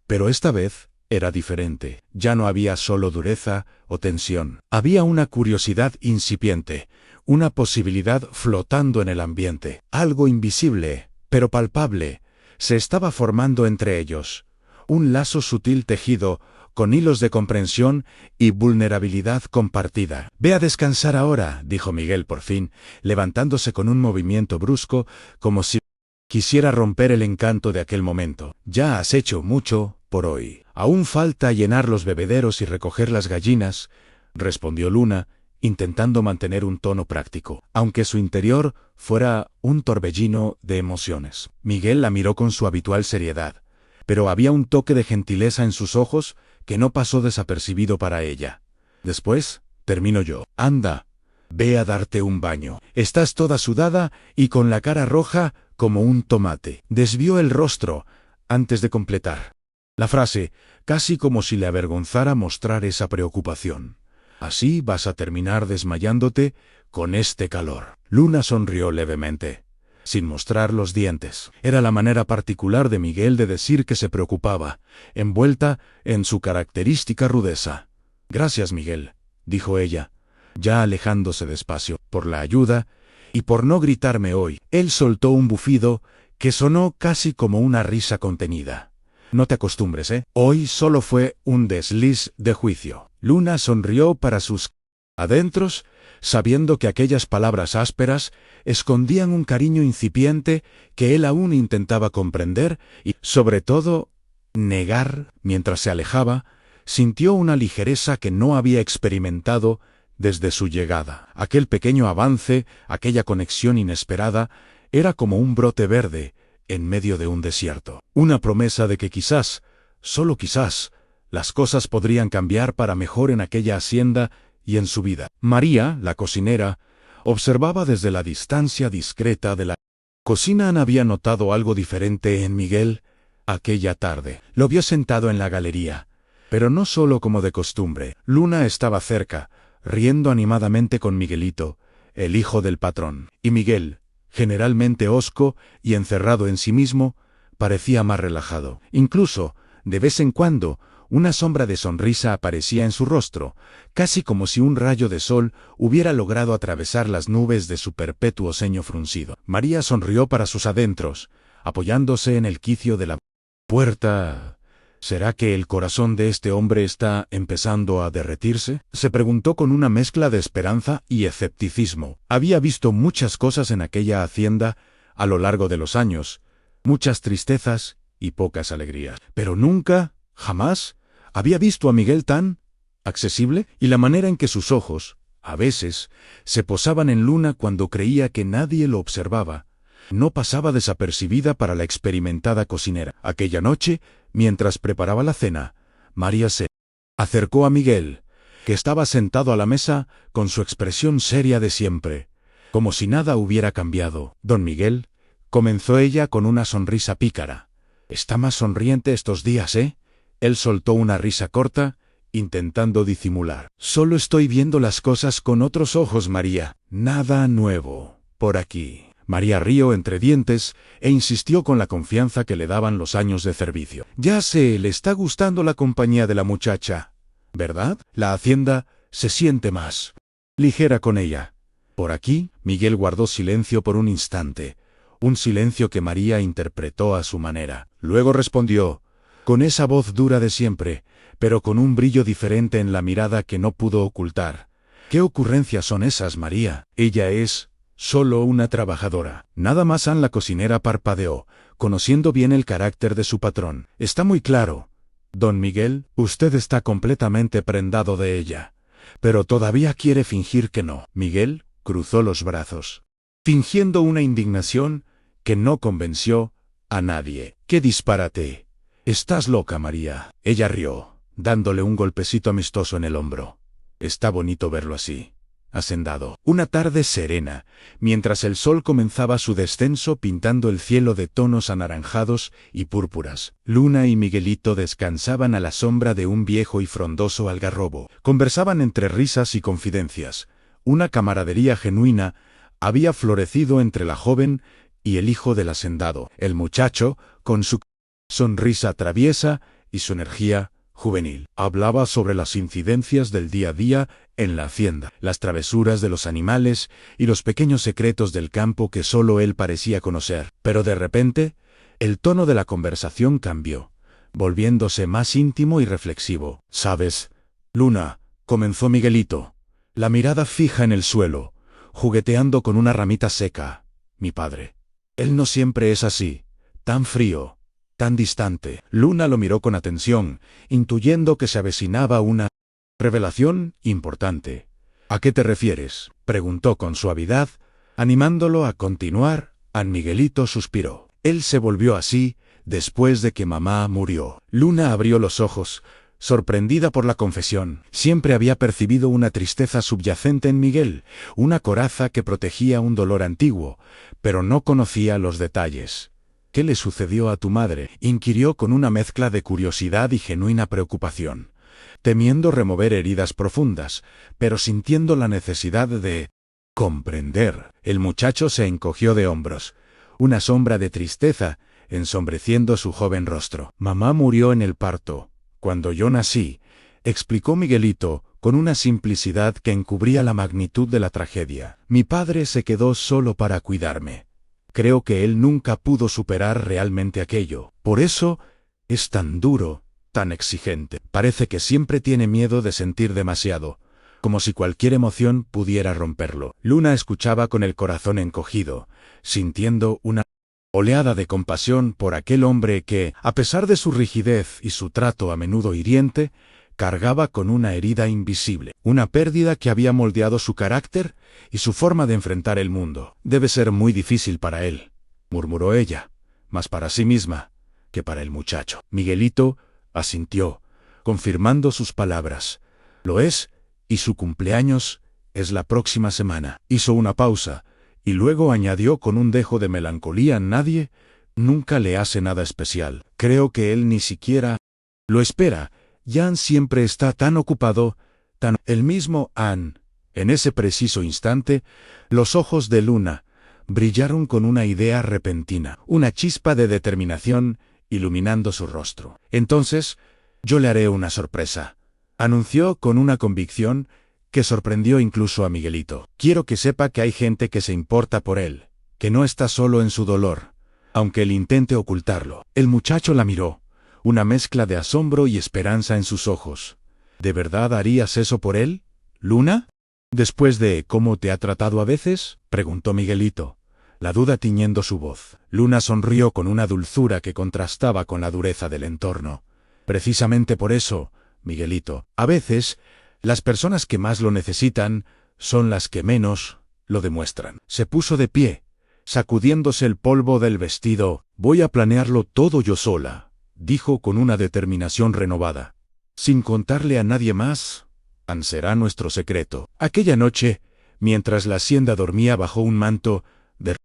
pero esta vez era diferente. Ya no había solo dureza o tensión. Había una curiosidad incipiente, una posibilidad flotando en el ambiente. Algo invisible, pero palpable, se estaba formando entre ellos. Un lazo sutil tejido, con hilos de comprensión y vulnerabilidad compartida. «Ve a descansar ahora», dijo Miguel por fin, levantándose con un movimiento brusco, como si quisiera romper el encanto de aquel momento. «Ya has hecho mucho por hoy. Aún falta llenar los bebederos y recoger las gallinas», respondió Luna, intentando mantener un tono práctico, aunque su interior fuera un torbellino de emociones. Miguel la miró con su habitual seriedad, pero había un toque de gentileza en sus ojos que no pasó desapercibido para ella. «Después, termino yo. Anda, ve a darte un baño. Estás toda sudada y con la cara roja como un tomate». Desvió el rostro antes de completar la frase, casi como si le avergonzara mostrar esa preocupación. «Así vas a terminar desmayándote con este calor». Luna sonrió levemente, sin mostrar los dientes. Era la manera particular de Miguel de decir que se preocupaba, envuelta en su característica rudeza. «Gracias, Miguel», dijo ella, ya alejándose despacio, «por la ayuda y por no gritarme hoy». Él soltó un bufido que sonó casi como una risa contenida. «No te acostumbres, ¿eh? Hoy solo fue un desliz de juicio». Luna sonrió para sus adentros, sabiendo que aquellas palabras ásperas escondían un cariño incipiente que él aún intentaba comprender y, sobre todo, negar. Mientras se alejaba, sintió una ligereza que no había experimentado desde su llegada. Aquel pequeño avance, aquella conexión inesperada, era como un brote verde en medio de un desierto. Una promesa de que quizás, solo quizás, las cosas podrían cambiar para mejor en aquella hacienda y en su vida. María, la cocinera, observaba desde la distancia discreta de la cocina. Había notado algo diferente en Miguel aquella tarde. Lo vio sentado en la galería, pero no solo como de costumbre. Luna estaba cerca, riendo animadamente con Miguelito, el hijo del patrón. Y Miguel, generalmente hosco y encerrado en sí mismo, parecía más relajado. Incluso, de vez en cuando, una sombra de sonrisa aparecía en su rostro, casi como si un rayo de sol hubiera logrado atravesar las nubes de su perpetuo ceño fruncido. María sonrió para sus adentros, apoyándose en el quicio de la puerta. «¿Será que el corazón de este hombre está empezando a derretirse?», se preguntó con una mezcla de esperanza y escepticismo. Había visto muchas cosas en aquella hacienda a lo largo de los años, muchas tristezas y pocas alegrías, pero nunca, jamás, había visto a Miguel tan accesible, y la manera en que sus ojos, a veces, se posaban en Luna cuando creía que nadie lo observaba, no pasaba desapercibida para la experimentada cocinera. Aquella noche, mientras preparaba la cena, María se acercó a Miguel, que estaba sentado a la mesa con su expresión seria de siempre, como si nada hubiera cambiado. «Don Miguel», comenzó ella con una sonrisa pícara, «está más sonriente estos días, ¿eh?». Él soltó una risa corta, intentando disimular. «Solo estoy viendo las cosas con otros ojos, María. Nada nuevo por aquí». María rió entre dientes e insistió con la confianza que le daban los años de servicio. «Ya sé, le está gustando la compañía de la muchacha, ¿verdad? La hacienda se siente más ligera con ella». «Por aquí». Miguel guardó silencio por un instante, un silencio que María interpretó a su manera. Luego respondió, con esa voz dura de siempre, pero con un brillo diferente en la mirada que no pudo ocultar. «¿Qué ocurrencias son esas, María? Ella es solo una trabajadora, nada más». La cocinera parpadeó, conociendo bien el carácter de su patrón. «Está muy claro, don Miguel, usted está completamente prendado de ella, pero todavía quiere fingir que no». Miguel cruzó los brazos, fingiendo una indignación que no convenció a nadie. «¡Qué disparate! Estás loca, María». Ella rió, dándole un golpecito amistoso en el hombro. «Está bonito verlo así, hacendado». Una tarde serena, mientras el sol comenzaba su descenso pintando el cielo de tonos anaranjados y púrpuras, Luna y Miguelito descansaban a la sombra de un viejo y frondoso algarrobo. Conversaban entre risas y confidencias. Una camaradería genuina había florecido entre la joven y el hijo del hacendado. El muchacho, con su sonrisa traviesa y su energía juvenil, hablaba sobre las incidencias del día a día en la hacienda, las travesuras de los animales y los pequeños secretos del campo que solo él parecía conocer. Pero de repente, el tono de la conversación cambió. volviéndose más íntimo y reflexivo. «¿Sabes, Luna?», comenzó Miguelito, la mirada fija en el suelo, jugueteando con una ramita seca. «Mi padre. Él no siempre es así, tan frío, tan distante». Luna lo miró con atención, intuyendo que se avecinaba una revelación importante. «¿A qué te refieres?», preguntó con suavidad, animándolo a continuar. Miguelito suspiró. «Él se volvió así después de que mamá murió». Luna abrió los ojos, sorprendida por la confesión. Siempre había percibido una tristeza subyacente en Miguel, una coraza que protegía un dolor antiguo, pero no conocía los detalles. «¿Qué le sucedió a tu madre?», inquirió con una mezcla de curiosidad y genuina preocupación, temiendo remover heridas profundas, pero sintiendo la necesidad de comprender. El muchacho se encogió de hombros, una sombra de tristeza ensombreciendo su joven rostro. «Mamá murió en el parto, cuando yo nací», explicó Miguelito con una simplicidad que encubría la magnitud de la tragedia. «Mi padre se quedó solo para cuidarme. Creo que él nunca pudo superar realmente aquello. Por eso es tan duro, tan exigente. Parece que siempre tiene miedo de sentir demasiado, como si cualquier emoción pudiera romperlo». Luna escuchaba con el corazón encogido, sintiendo una oleada de compasión por aquel hombre que, a pesar de su rigidez y su trato a menudo hiriente, cargaba con una herida invisible, una pérdida que había moldeado su carácter y su forma de enfrentar el mundo. «Debe ser muy difícil para él», murmuró ella, más para sí misma que para el muchacho. Miguelito asintió, confirmando sus palabras. «Lo es, y su cumpleaños es la próxima semana». Hizo una pausa, y luego añadió con un dejo de melancolía: «Nadie nunca le hace nada especial. Creo que él ni siquiera lo espera. Jan siempre está tan ocupado, tan...». El mismo Ann. En ese preciso instante, los ojos de Luna brillaron con una idea repentina, una chispa de determinación iluminando su rostro. «Entonces, yo le haré una sorpresa», anunció con una convicción que sorprendió incluso a Miguelito. «Quiero que sepa que hay gente que se importa por él, que no está solo en su dolor, aunque él intente ocultarlo». El muchacho la miró, una mezcla de asombro y esperanza en sus ojos. «¿De verdad harías eso por él, Luna? ¿Después de cómo te ha tratado a veces?», preguntó Miguelito, la duda tiñendo su voz. Luna sonrió con una dulzura que contrastaba con la dureza del entorno. «Precisamente por eso, Miguelito, a veces las personas que más lo necesitan son las que menos lo demuestran». Se puso de pie, sacudiéndose el polvo del vestido. «Voy a planearlo todo yo sola», dijo con una determinación renovada. «Sin contarle a nadie más. Será nuestro secreto». Aquella noche, mientras la hacienda dormía bajo un manto de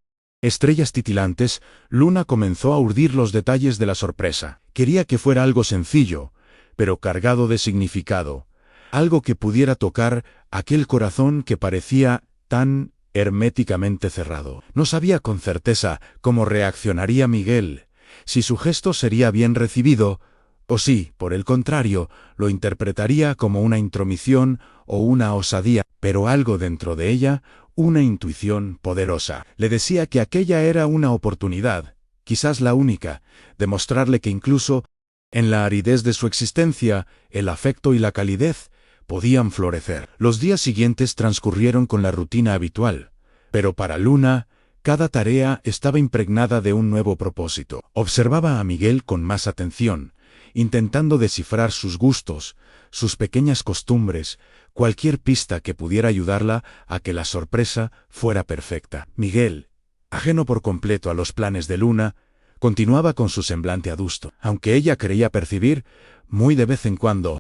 estrellas titilantes, Luna comenzó a urdir los detalles de la sorpresa. Quería que fuera algo sencillo, pero cargado de significado, algo que pudiera tocar aquel corazón que parecía tan herméticamente cerrado. No sabía con certeza cómo reaccionaría Miguel, si su gesto sería bien recibido, o si, por el contrario, lo interpretaría como una intromisión o una osadía, pero algo dentro de ella, una intuición poderosa, le decía que aquella era una oportunidad, quizás la única, de mostrarle que incluso en la aridez de su existencia, el afecto y la calidez podían florecer. Los días siguientes transcurrieron con la rutina habitual, pero para Luna, cada tarea estaba impregnada de un nuevo propósito. Observaba a Miguel con más atención, intentando descifrar sus gustos, sus pequeñas costumbres, cualquier pista que pudiera ayudarla a que la sorpresa fuera perfecta. Miguel, ajeno por completo a los planes de Luna, continuaba con su semblante adusto, aunque ella creía percibir, muy de vez en cuando,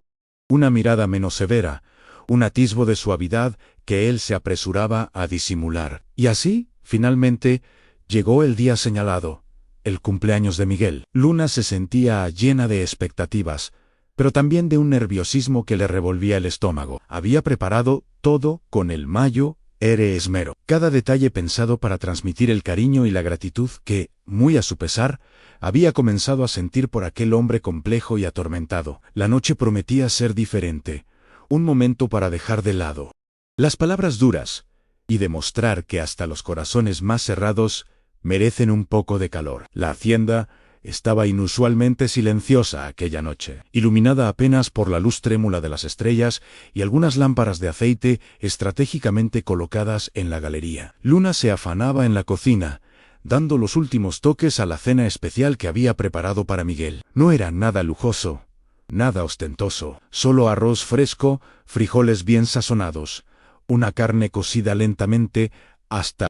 una mirada menos severa, un atisbo de suavidad que él se apresuraba a disimular. Y así, finalmente, llegó el día señalado, el cumpleaños de Miguel. Luna se sentía llena de expectativas, pero también de un nerviosismo que le revolvía el estómago. Había preparado todo con el mayor esmero, cada detalle pensado para transmitir el cariño y la gratitud que, muy a su pesar, había comenzado a sentir por aquel hombre complejo y atormentado. La noche prometía ser diferente, un momento para dejar de lado las palabras duras y demostrar que hasta los corazones más cerrados merecen un poco de calor. La hacienda Estaba inusualmente silenciosa aquella noche, iluminada apenas por la luz trémula de las estrellas y algunas lámparas de aceite estratégicamente colocadas en la galería. Luna se afanaba en la cocina, dando los últimos toques a la cena especial que había preparado para Miguel. No era nada lujoso, nada ostentoso, solo arroz fresco, frijoles bien sazonados, una carne cocida lentamente hasta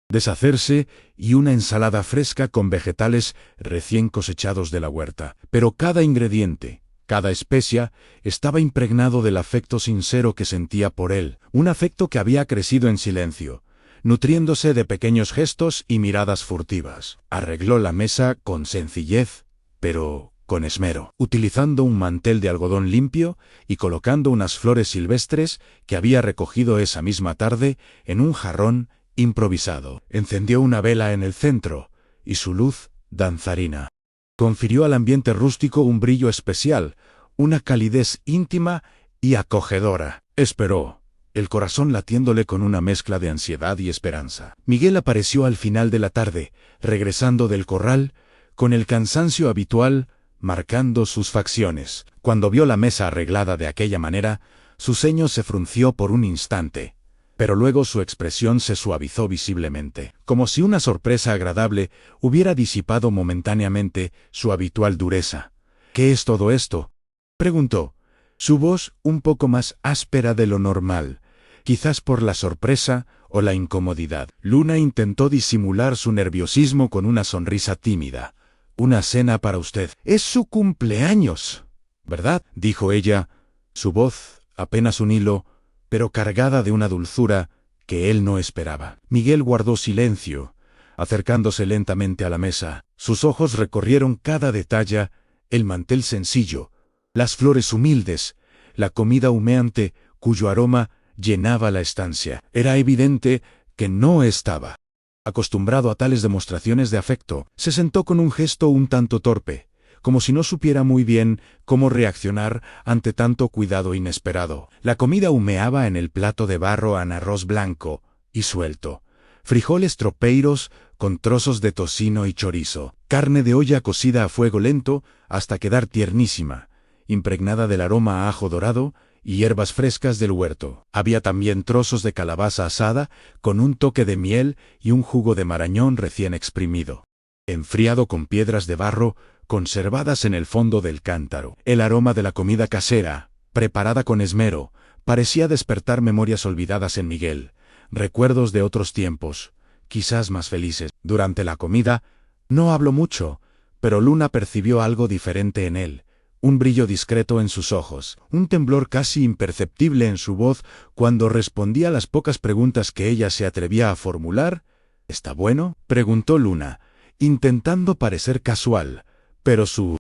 deshacerse y una ensalada fresca con vegetales recién cosechados de la huerta. Pero cada ingrediente, cada especia, estaba impregnado del afecto sincero que sentía por él, un afecto que había crecido en silencio, nutriéndose de pequeños gestos y miradas furtivas. Arregló la mesa con sencillez, pero con esmero, utilizando un mantel de algodón limpio y colocando unas flores silvestres que había recogido esa misma tarde en un jarrón improvisado. Encendió una vela en el centro, y su luz, danzarina, confirió al ambiente rústico un brillo especial, una calidez íntima y acogedora. Esperó, el corazón latiéndole con una mezcla de ansiedad y esperanza. Miguel apareció al final de la tarde, regresando del corral, con el cansancio habitual marcando sus facciones. Cuando vio la mesa arreglada de aquella manera, su ceño se frunció por un instante, pero luego su expresión se suavizó visiblemente, como si una sorpresa agradable hubiera disipado momentáneamente su habitual dureza. «¿Qué es todo esto?», preguntó, su voz un poco más áspera de lo normal, quizás por la sorpresa o la incomodidad. Luna intentó disimular su nerviosismo con una sonrisa tímida. «Una cena para usted. Es su cumpleaños, ¿verdad?», dijo ella, su voz apenas un hilo, pero cargada de una dulzura que él no esperaba. Miguel guardó silencio, acercándose lentamente a la mesa. Sus ojos recorrieron cada detalle, el mantel sencillo, las flores humildes, la comida humeante cuyo aroma llenaba la estancia. Era evidente que no estaba acostumbrado a tales demostraciones de afecto. Se sentó con un gesto un tanto torpe, como si no supiera muy bien cómo reaccionar ante tanto cuidado inesperado. La comida humeaba en el plato de barro en arroz blanco y suelto, frijoles tropeiros con trozos de tocino y chorizo, carne de olla cocida a fuego lento hasta quedar tiernísima, impregnada del aroma a ajo dorado y hierbas frescas del huerto. Había también trozos de calabaza asada con un toque de miel y un jugo de marañón recién exprimido, enfriado con piedras de barro conservadas en el fondo del cántaro. El aroma de la comida casera, preparada con esmero, parecía despertar memorias olvidadas en Miguel, recuerdos de otros tiempos, quizás más felices. Durante la comida, no habló mucho, pero Luna percibió algo diferente en él, un brillo discreto en sus ojos, un temblor casi imperceptible en su voz cuando respondía a las pocas preguntas que ella se atrevía a formular. «¿Está bueno?», preguntó Luna, intentando parecer casual, pero su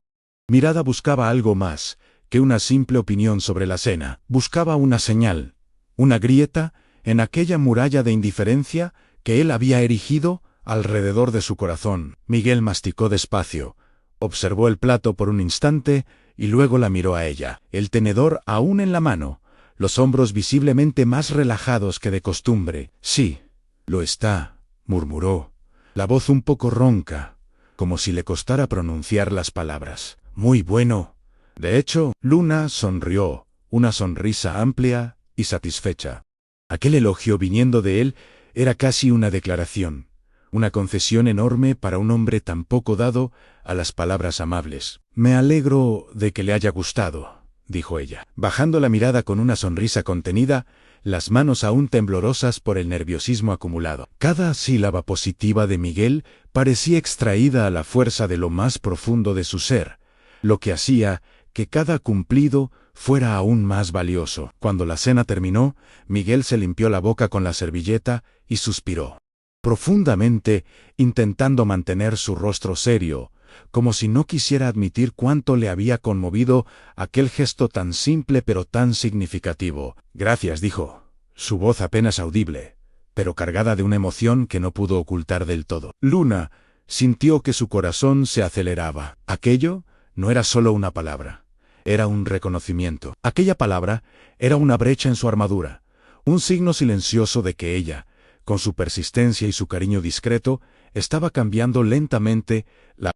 mirada buscaba algo más que una simple opinión sobre la cena. Buscaba una señal, una grieta en aquella muralla de indiferencia que él había erigido alrededor de su corazón. Miguel masticó despacio, observó el plato por un instante y luego la miró a ella, el tenedor aún en la mano, los hombros visiblemente más relajados que de costumbre. «Sí, lo está», murmuró, la voz un poco ronca, como si le costara pronunciar las palabras. «Muy bueno». De hecho, Luna sonrió, una sonrisa amplia y satisfecha. Aquel elogio viniendo de él era casi una declaración, una concesión enorme para un hombre tan poco dado a las palabras amables. «Me alegro de que le haya gustado», dijo ella, bajando la mirada con una sonrisa contenida, las manos aún temblorosas por el nerviosismo acumulado. Cada sílaba positiva de Miguel parecía extraída a la fuerza de lo más profundo de su ser, lo que hacía que cada cumplido fuera aún más valioso. Cuando la cena terminó, Miguel se limpió la boca con la servilleta y suspiró profundamente, intentando mantener su rostro serio, como si no quisiera admitir cuánto le había conmovido aquel gesto tan simple pero tan significativo. «Gracias», dijo, su voz apenas audible, pero cargada de una emoción que no pudo ocultar del todo. Luna sintió que su corazón se aceleraba. Aquello no era solo una palabra, era un reconocimiento. Aquella palabra era una brecha en su armadura, un signo silencioso de que ella, con su persistencia y su cariño discreto, estaba cambiando lentamente la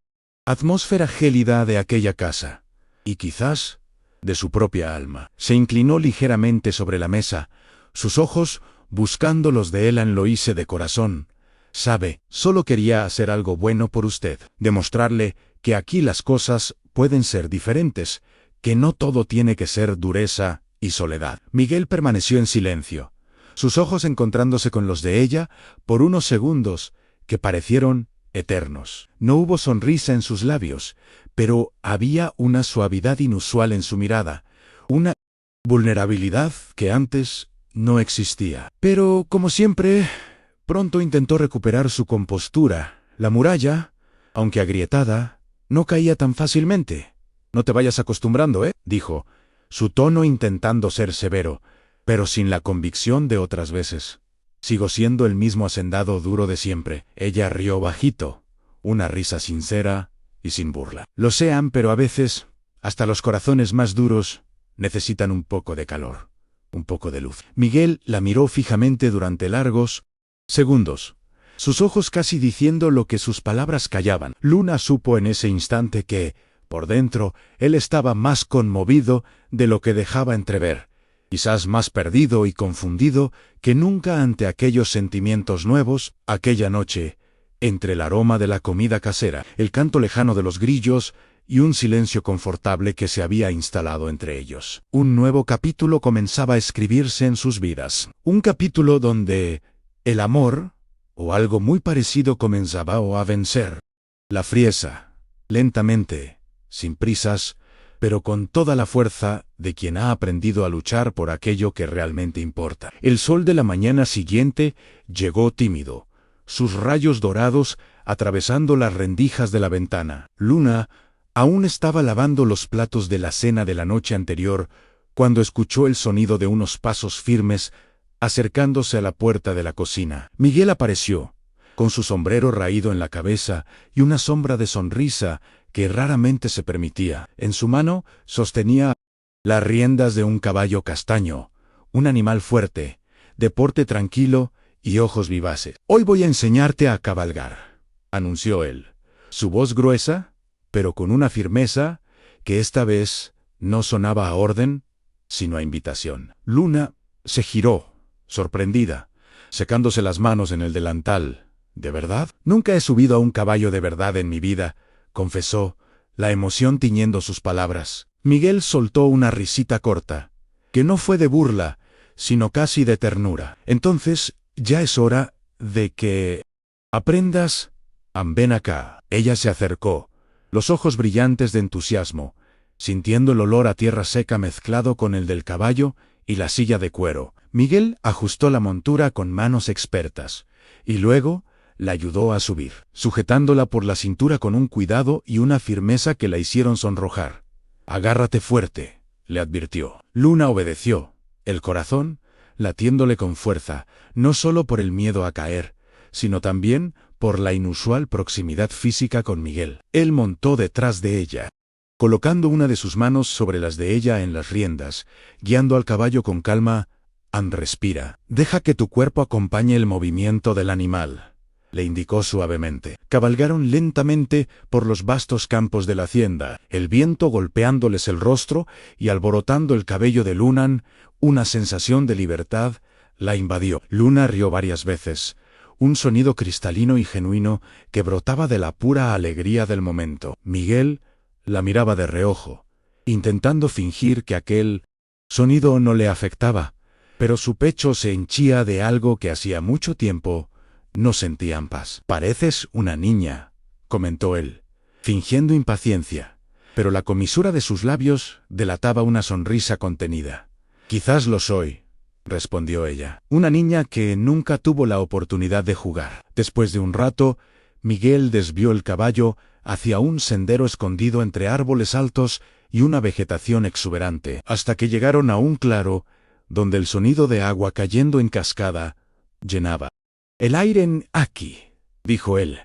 atmósfera gélida de aquella casa, y quizás de su propia alma. Se inclinó ligeramente sobre la mesa, sus ojos buscando los de Elan. Lo hice de corazón. Sabe, solo quería hacer algo bueno por usted, demostrarle que aquí las cosas pueden ser diferentes, que no todo tiene que ser dureza y soledad. Miguel permaneció en silencio, sus ojos encontrándose con los de ella por unos segundos que parecieron eternos. No hubo sonrisa en sus labios, pero había una suavidad inusual en su mirada, una vulnerabilidad que antes no existía. Pero, como siempre, pronto intentó recuperar su compostura. La muralla, aunque agrietada, no caía tan fácilmente. «No te vayas acostumbrando, dijo, su tono intentando ser severo, pero sin la convicción de otras veces. «Sigo siendo el mismo hacendado duro de siempre». Ella rió bajito, una risa sincera y sin burla. «Lo sean, pero a veces, hasta los corazones más duros necesitan un poco de calor, un poco de luz». Miguel la miró fijamente durante largos segundos, sus ojos casi diciendo lo que sus palabras callaban. Luna supo en ese instante que, por dentro, él estaba más conmovido de lo que dejaba entrever, quizás más perdido y confundido que nunca ante aquellos sentimientos nuevos. Aquella noche, entre el aroma de la comida casera, el canto lejano de los grillos y un silencio confortable que se había instalado entre ellos, un nuevo capítulo comenzaba a escribirse en sus vidas. Un capítulo donde el amor, o algo muy parecido, comenzaba a vencer. La frieza, lentamente, sin prisas, pero con toda la fuerza de quien ha aprendido a luchar por aquello que realmente importa. El sol de la mañana siguiente llegó tímido, sus rayos dorados atravesando las rendijas de la ventana. Luna aún estaba lavando los platos de la cena de la noche anterior cuando escuchó el sonido de unos pasos firmes acercándose a la puerta de la cocina. Miguel apareció, con su sombrero raído en la cabeza y una sombra de sonrisa que raramente se permitía. En su mano sostenía las riendas de un caballo castaño, un animal fuerte, de porte tranquilo y ojos vivaces. «Hoy voy a enseñarte a cabalgar», anunció él, su voz gruesa, pero con una firmeza que esta vez no sonaba a orden, sino a invitación. Luna se giró, sorprendida, secándose las manos en el delantal. «¿De verdad? Nunca he subido a un caballo de verdad en mi vida», confesó, la emoción tiñendo sus palabras. Miguel soltó una risita corta, que no fue de burla, sino casi de ternura. «Entonces, ya es hora de que aprendas. Ven acá». Ella se acercó, los ojos brillantes de entusiasmo, sintiendo el olor a tierra seca mezclado con el del caballo y la silla de cuero. Miguel ajustó la montura con manos expertas, y luego la ayudó a subir, sujetándola por la cintura con un cuidado y una firmeza que la hicieron sonrojar. «Agárrate fuerte», le advirtió. Luna obedeció, el corazón latiéndole con fuerza, no solo por el miedo a caer, sino también por la inusual proximidad física con Miguel. Él montó detrás de ella, colocando una de sus manos sobre las de ella en las riendas, guiando al caballo con calma. «Respira. Deja que tu cuerpo acompañe el movimiento del animal», le indicó suavemente. Cabalgaron lentamente por los vastos campos de la hacienda, el viento golpeándoles el rostro y alborotando el cabello de Luna. Una sensación de libertad la invadió. Luna rió varias veces, un sonido cristalino y genuino que brotaba de la pura alegría del momento. Miguel la miraba de reojo, intentando fingir que aquel sonido no le afectaba, pero su pecho se henchía de algo que hacía mucho tiempo no sentía en paz. «Pareces una niña», comentó él, fingiendo impaciencia, pero la comisura de sus labios delataba una sonrisa contenida. «Quizás lo soy», respondió ella. «Una niña que nunca tuvo la oportunidad de jugar». Después de un rato, Miguel desvió el caballo hacia un sendero escondido entre árboles altos y una vegetación exuberante, hasta que llegaron a un claro donde el sonido de agua cayendo en cascada llenaba el aire. «Aquí», dijo él,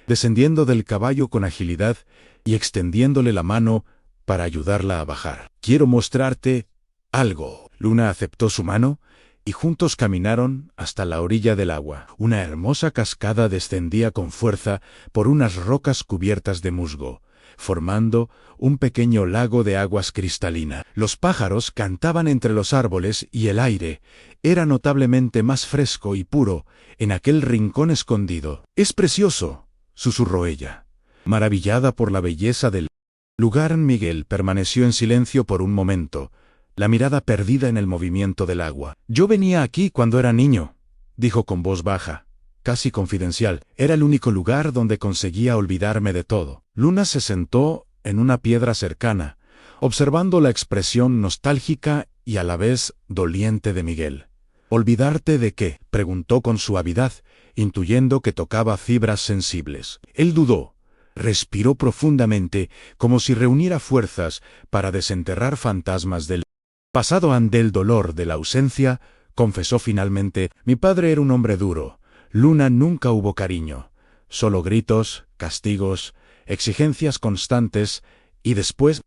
descendiendo del caballo con agilidad y extendiéndole la mano para ayudarla a bajar. «Quiero mostrarte algo». Luna aceptó su mano y juntos caminaron hasta la orilla del agua. Una hermosa cascada descendía con fuerza por unas rocas cubiertas de musgo, formando un pequeño lago de aguas cristalinas. Los pájaros cantaban entre los árboles y el aire era notablemente más fresco y puro en aquel rincón escondido. «Es precioso», susurró ella, maravillada por la belleza del lugar. Miguel permaneció en silencio por un momento, la mirada perdida en el movimiento del agua. «Yo venía aquí cuando era niño», dijo con voz baja, casi confidencial. «Era el único lugar donde conseguía olvidarme de todo». Luna se sentó en una piedra cercana, observando la expresión nostálgica y a la vez doliente de Miguel. «¿Olvidarte de qué?», preguntó con suavidad, intuyendo que tocaba fibras sensibles. Él dudó, respiró profundamente, como si reuniera fuerzas para desenterrar fantasmas del pasado. Ante el dolor de la ausencia, confesó finalmente: «Mi padre era un hombre duro. Luna, nunca hubo cariño. Solo gritos, castigos, exigencias constantes, y después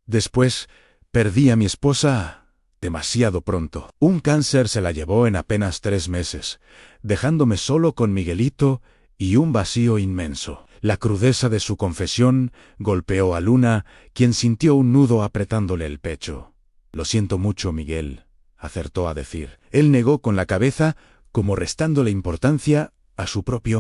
perdí a mi esposa demasiado pronto. Un cáncer se la llevó en apenas 3 meses, dejándome solo con Miguelito y un vacío inmenso». La crudeza de su confesión golpeó a Luna, quien sintió un nudo apretándole el pecho. «Lo siento mucho, Miguel», acertó a decir. Él negó con la cabeza, como restándole importancia a su propio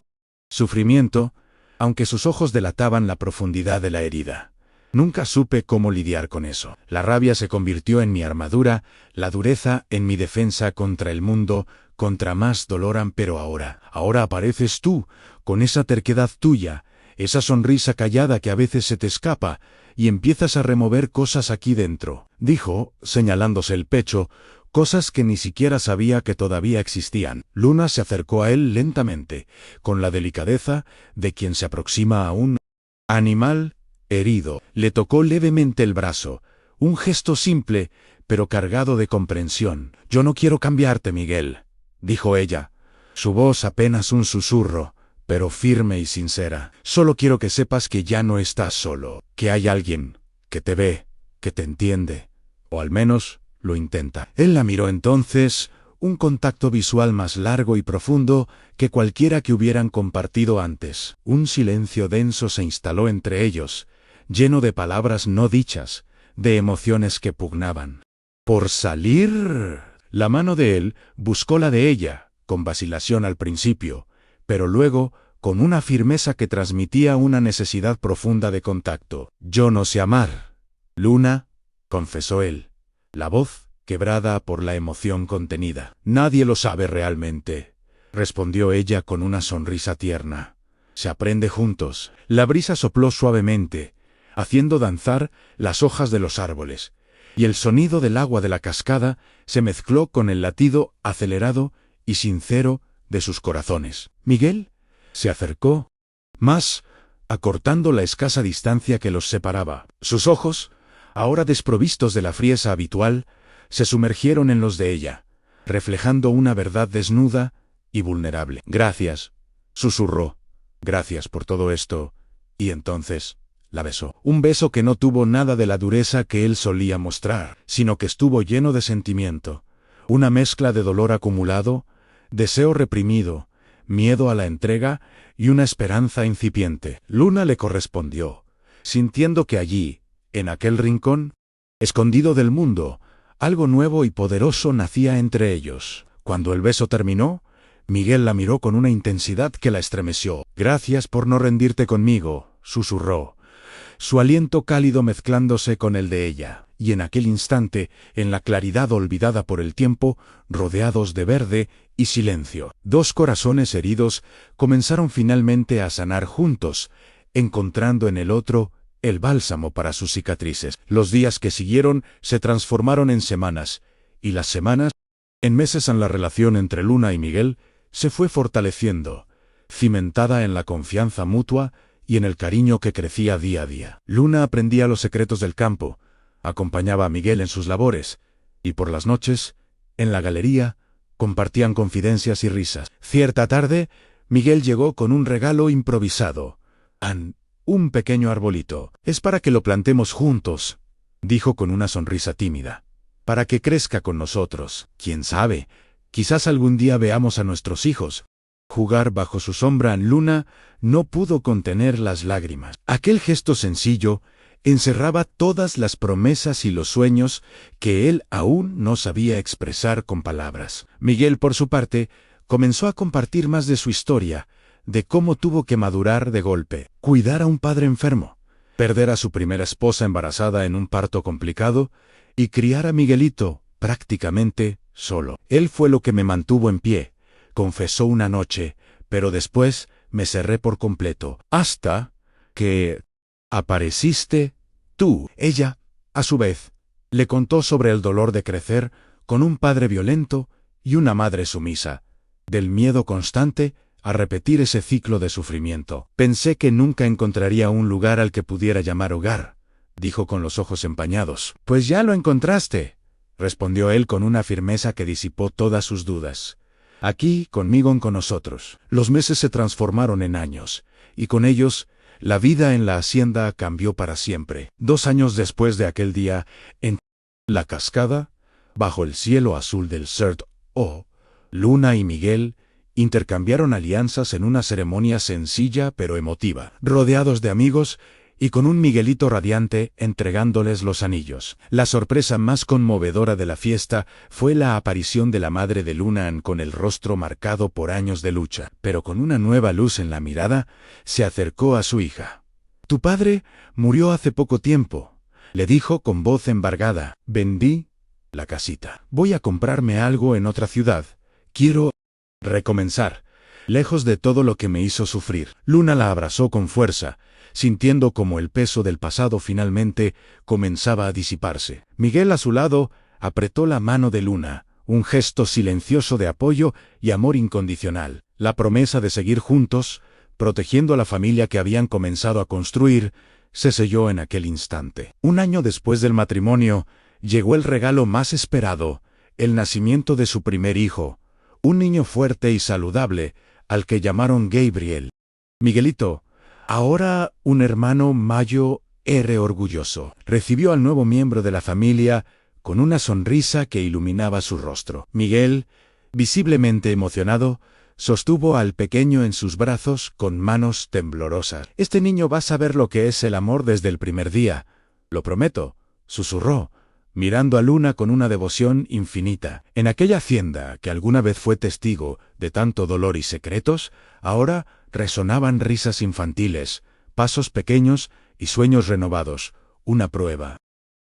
sufrimiento, aunque sus ojos delataban la profundidad de la herida. «Nunca supe cómo lidiar con eso. La rabia se convirtió en mi armadura, la dureza en mi defensa contra el mundo, contra más dolor. Pero ahora apareces tú, con esa terquedad tuya, esa sonrisa callada que a veces se te escapa, y empiezas a remover cosas aquí dentro», dijo, señalándose el pecho, «cosas que ni siquiera sabía que todavía existían». Luna se acercó a él lentamente, con la delicadeza de quien se aproxima a un animal herido. Le tocó levemente el brazo, un gesto simple, pero cargado de comprensión. «Yo no quiero cambiarte, Miguel», dijo ella, su voz apenas un susurro, pero firme y sincera. «Solo quiero que sepas que ya no estás solo, que hay alguien que te ve, que te entiende, o al menos lo intenta». Él la miró entonces, un contacto visual más largo y profundo que cualquiera que hubieran compartido antes. Un silencio denso se instaló entre ellos, lleno de palabras no dichas, de emociones que pugnaban por salir. La mano de él buscó la de ella, con vacilación al principio, pero luego con una firmeza que transmitía una necesidad profunda de contacto. «Yo no sé amar, Luna», confesó él, la voz quebrada por la emoción contenida. «Nadie lo sabe realmente», respondió ella con una sonrisa tierna. «Se aprende juntos». La brisa sopló suavemente, haciendo danzar las hojas de los árboles, y el sonido del agua de la cascada se mezcló con el latido acelerado y sincero de sus corazones. Miguel se acercó más, acortando la escasa distancia que los separaba. Sus ojos, ahora desprovistos de la frieza habitual, se sumergieron en los de ella, reflejando una verdad desnuda y vulnerable. «Gracias», susurró, «gracias por todo esto». Y entonces la besó. Un beso que no tuvo nada de la dureza que él solía mostrar, sino que estuvo lleno de sentimiento, una mezcla de dolor acumulado, deseo reprimido, miedo a la entrega y una esperanza incipiente. Luna le correspondió, sintiendo que allí, en aquel rincón, escondido del mundo, algo nuevo y poderoso nacía entre ellos. Cuando el beso terminó, Miguel la miró con una intensidad que la estremeció. «Gracias por no rendirte conmigo», susurró, su aliento cálido mezclándose con el de ella, y en aquel instante, en la claridad olvidada por el tiempo, rodeados de verde y silencio, 2 corazones heridos comenzaron finalmente a sanar juntos, encontrando en el otro el bálsamo para sus cicatrices. Los días que siguieron se transformaron en semanas, y las semanas en meses. En la relación entre Luna y Miguel se fue fortaleciendo, cimentada en la confianza mutua y en el cariño que crecía día a día. Luna aprendía los secretos del campo, acompañaba a Miguel en sus labores, y por las noches, en la galería, compartían confidencias y risas. Cierta tarde, Miguel llegó con un regalo improvisado. Un pequeño arbolito. «Es para que lo plantemos juntos», dijo con una sonrisa tímida. «Para que crezca con nosotros. Quién sabe, quizás algún día veamos a nuestros hijos jugar bajo su sombra». Luna no pudo contener las lágrimas. Aquel gesto sencillo, encerraba todas las promesas y los sueños que él aún no sabía expresar con palabras. Miguel, por su parte, comenzó a compartir más de su historia, de cómo tuvo que madurar de golpe, cuidar a un padre enfermo, perder a su primera esposa embarazada en un parto complicado y criar a Miguelito prácticamente solo. Él fue lo que me mantuvo en pie, confesó una noche, pero después me cerré por completo, hasta que apareciste tú. Ella, a su vez, le contó sobre el dolor de crecer con un padre violento y una madre sumisa, del miedo constante a repetir ese ciclo de sufrimiento. Pensé que nunca encontraría un lugar al que pudiera llamar hogar, dijo con los ojos empañados. Pues ya lo encontraste, respondió él con una firmeza que disipó todas sus dudas. Aquí, conmigo, con nosotros. Los meses se transformaron en años, y con ellos, la vida en la hacienda cambió para siempre. 2 años después de aquel día, en la cascada, bajo el cielo azul del Sert O, Luna y Miguel intercambiaron alianzas en una ceremonia sencilla pero emotiva, rodeados de amigos y con un Miguelito radiante entregándoles los anillos. La sorpresa más conmovedora de la fiesta fue la aparición de la madre de Luna con el rostro marcado por años de lucha, pero con una nueva luz en la mirada, se acercó a su hija. «Tu padre murió hace poco tiempo», le dijo con voz embargada. «Vendí la casita. Voy a comprarme algo en otra ciudad. Quiero recomenzar, lejos de todo lo que me hizo sufrir». Luna la abrazó con fuerza, sintiendo como el peso del pasado finalmente comenzaba a disiparse. Miguel, a su lado, apretó la mano de Luna, un gesto silencioso de apoyo y amor incondicional. La promesa de seguir juntos, protegiendo a la familia que habían comenzado a construir, se selló en aquel instante. 1 año después del matrimonio, llegó el regalo más esperado, el nacimiento de su primer hijo, un niño fuerte y saludable, al que llamaron Gabriel. Miguelito, ahora un hermano mayo, era orgulloso. Recibió al nuevo miembro de la familia con una sonrisa que iluminaba su rostro. Miguel, visiblemente emocionado, sostuvo al pequeño en sus brazos con manos temblorosas. «Este niño va a saber lo que es el amor desde el primer día. Lo prometo», susurró, mirando a Luna con una devoción infinita. En aquella hacienda, que alguna vez fue testigo de tanto dolor y secretos, ahora resonaban risas infantiles, pasos pequeños y sueños renovados, una prueba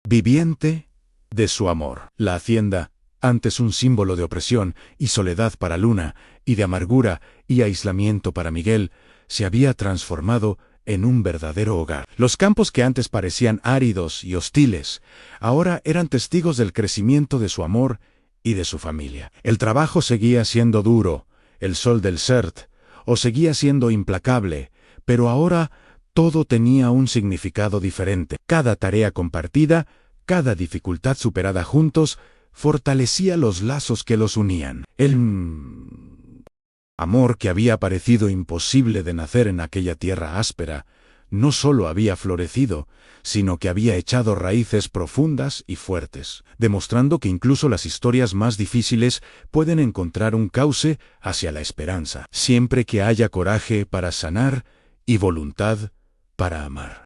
viviente de su amor. La hacienda, antes un símbolo de opresión y soledad para Luna, y de amargura y aislamiento para Miguel, se había transformado en un verdadero hogar. Los campos que antes parecían áridos y hostiles, ahora eran testigos del crecimiento de su amor y de su familia. El trabajo seguía siendo duro, el sol del Sert, o seguía siendo implacable, pero ahora todo tenía un significado diferente. Cada tarea compartida, cada dificultad superada juntos, fortalecía los lazos que los unían. El amor que había parecido imposible de nacer en aquella tierra áspera, no solo había florecido, sino que había echado raíces profundas y fuertes, demostrando que incluso las historias más difíciles pueden encontrar un cauce hacia la esperanza, siempre que haya coraje para sanar y voluntad para amar.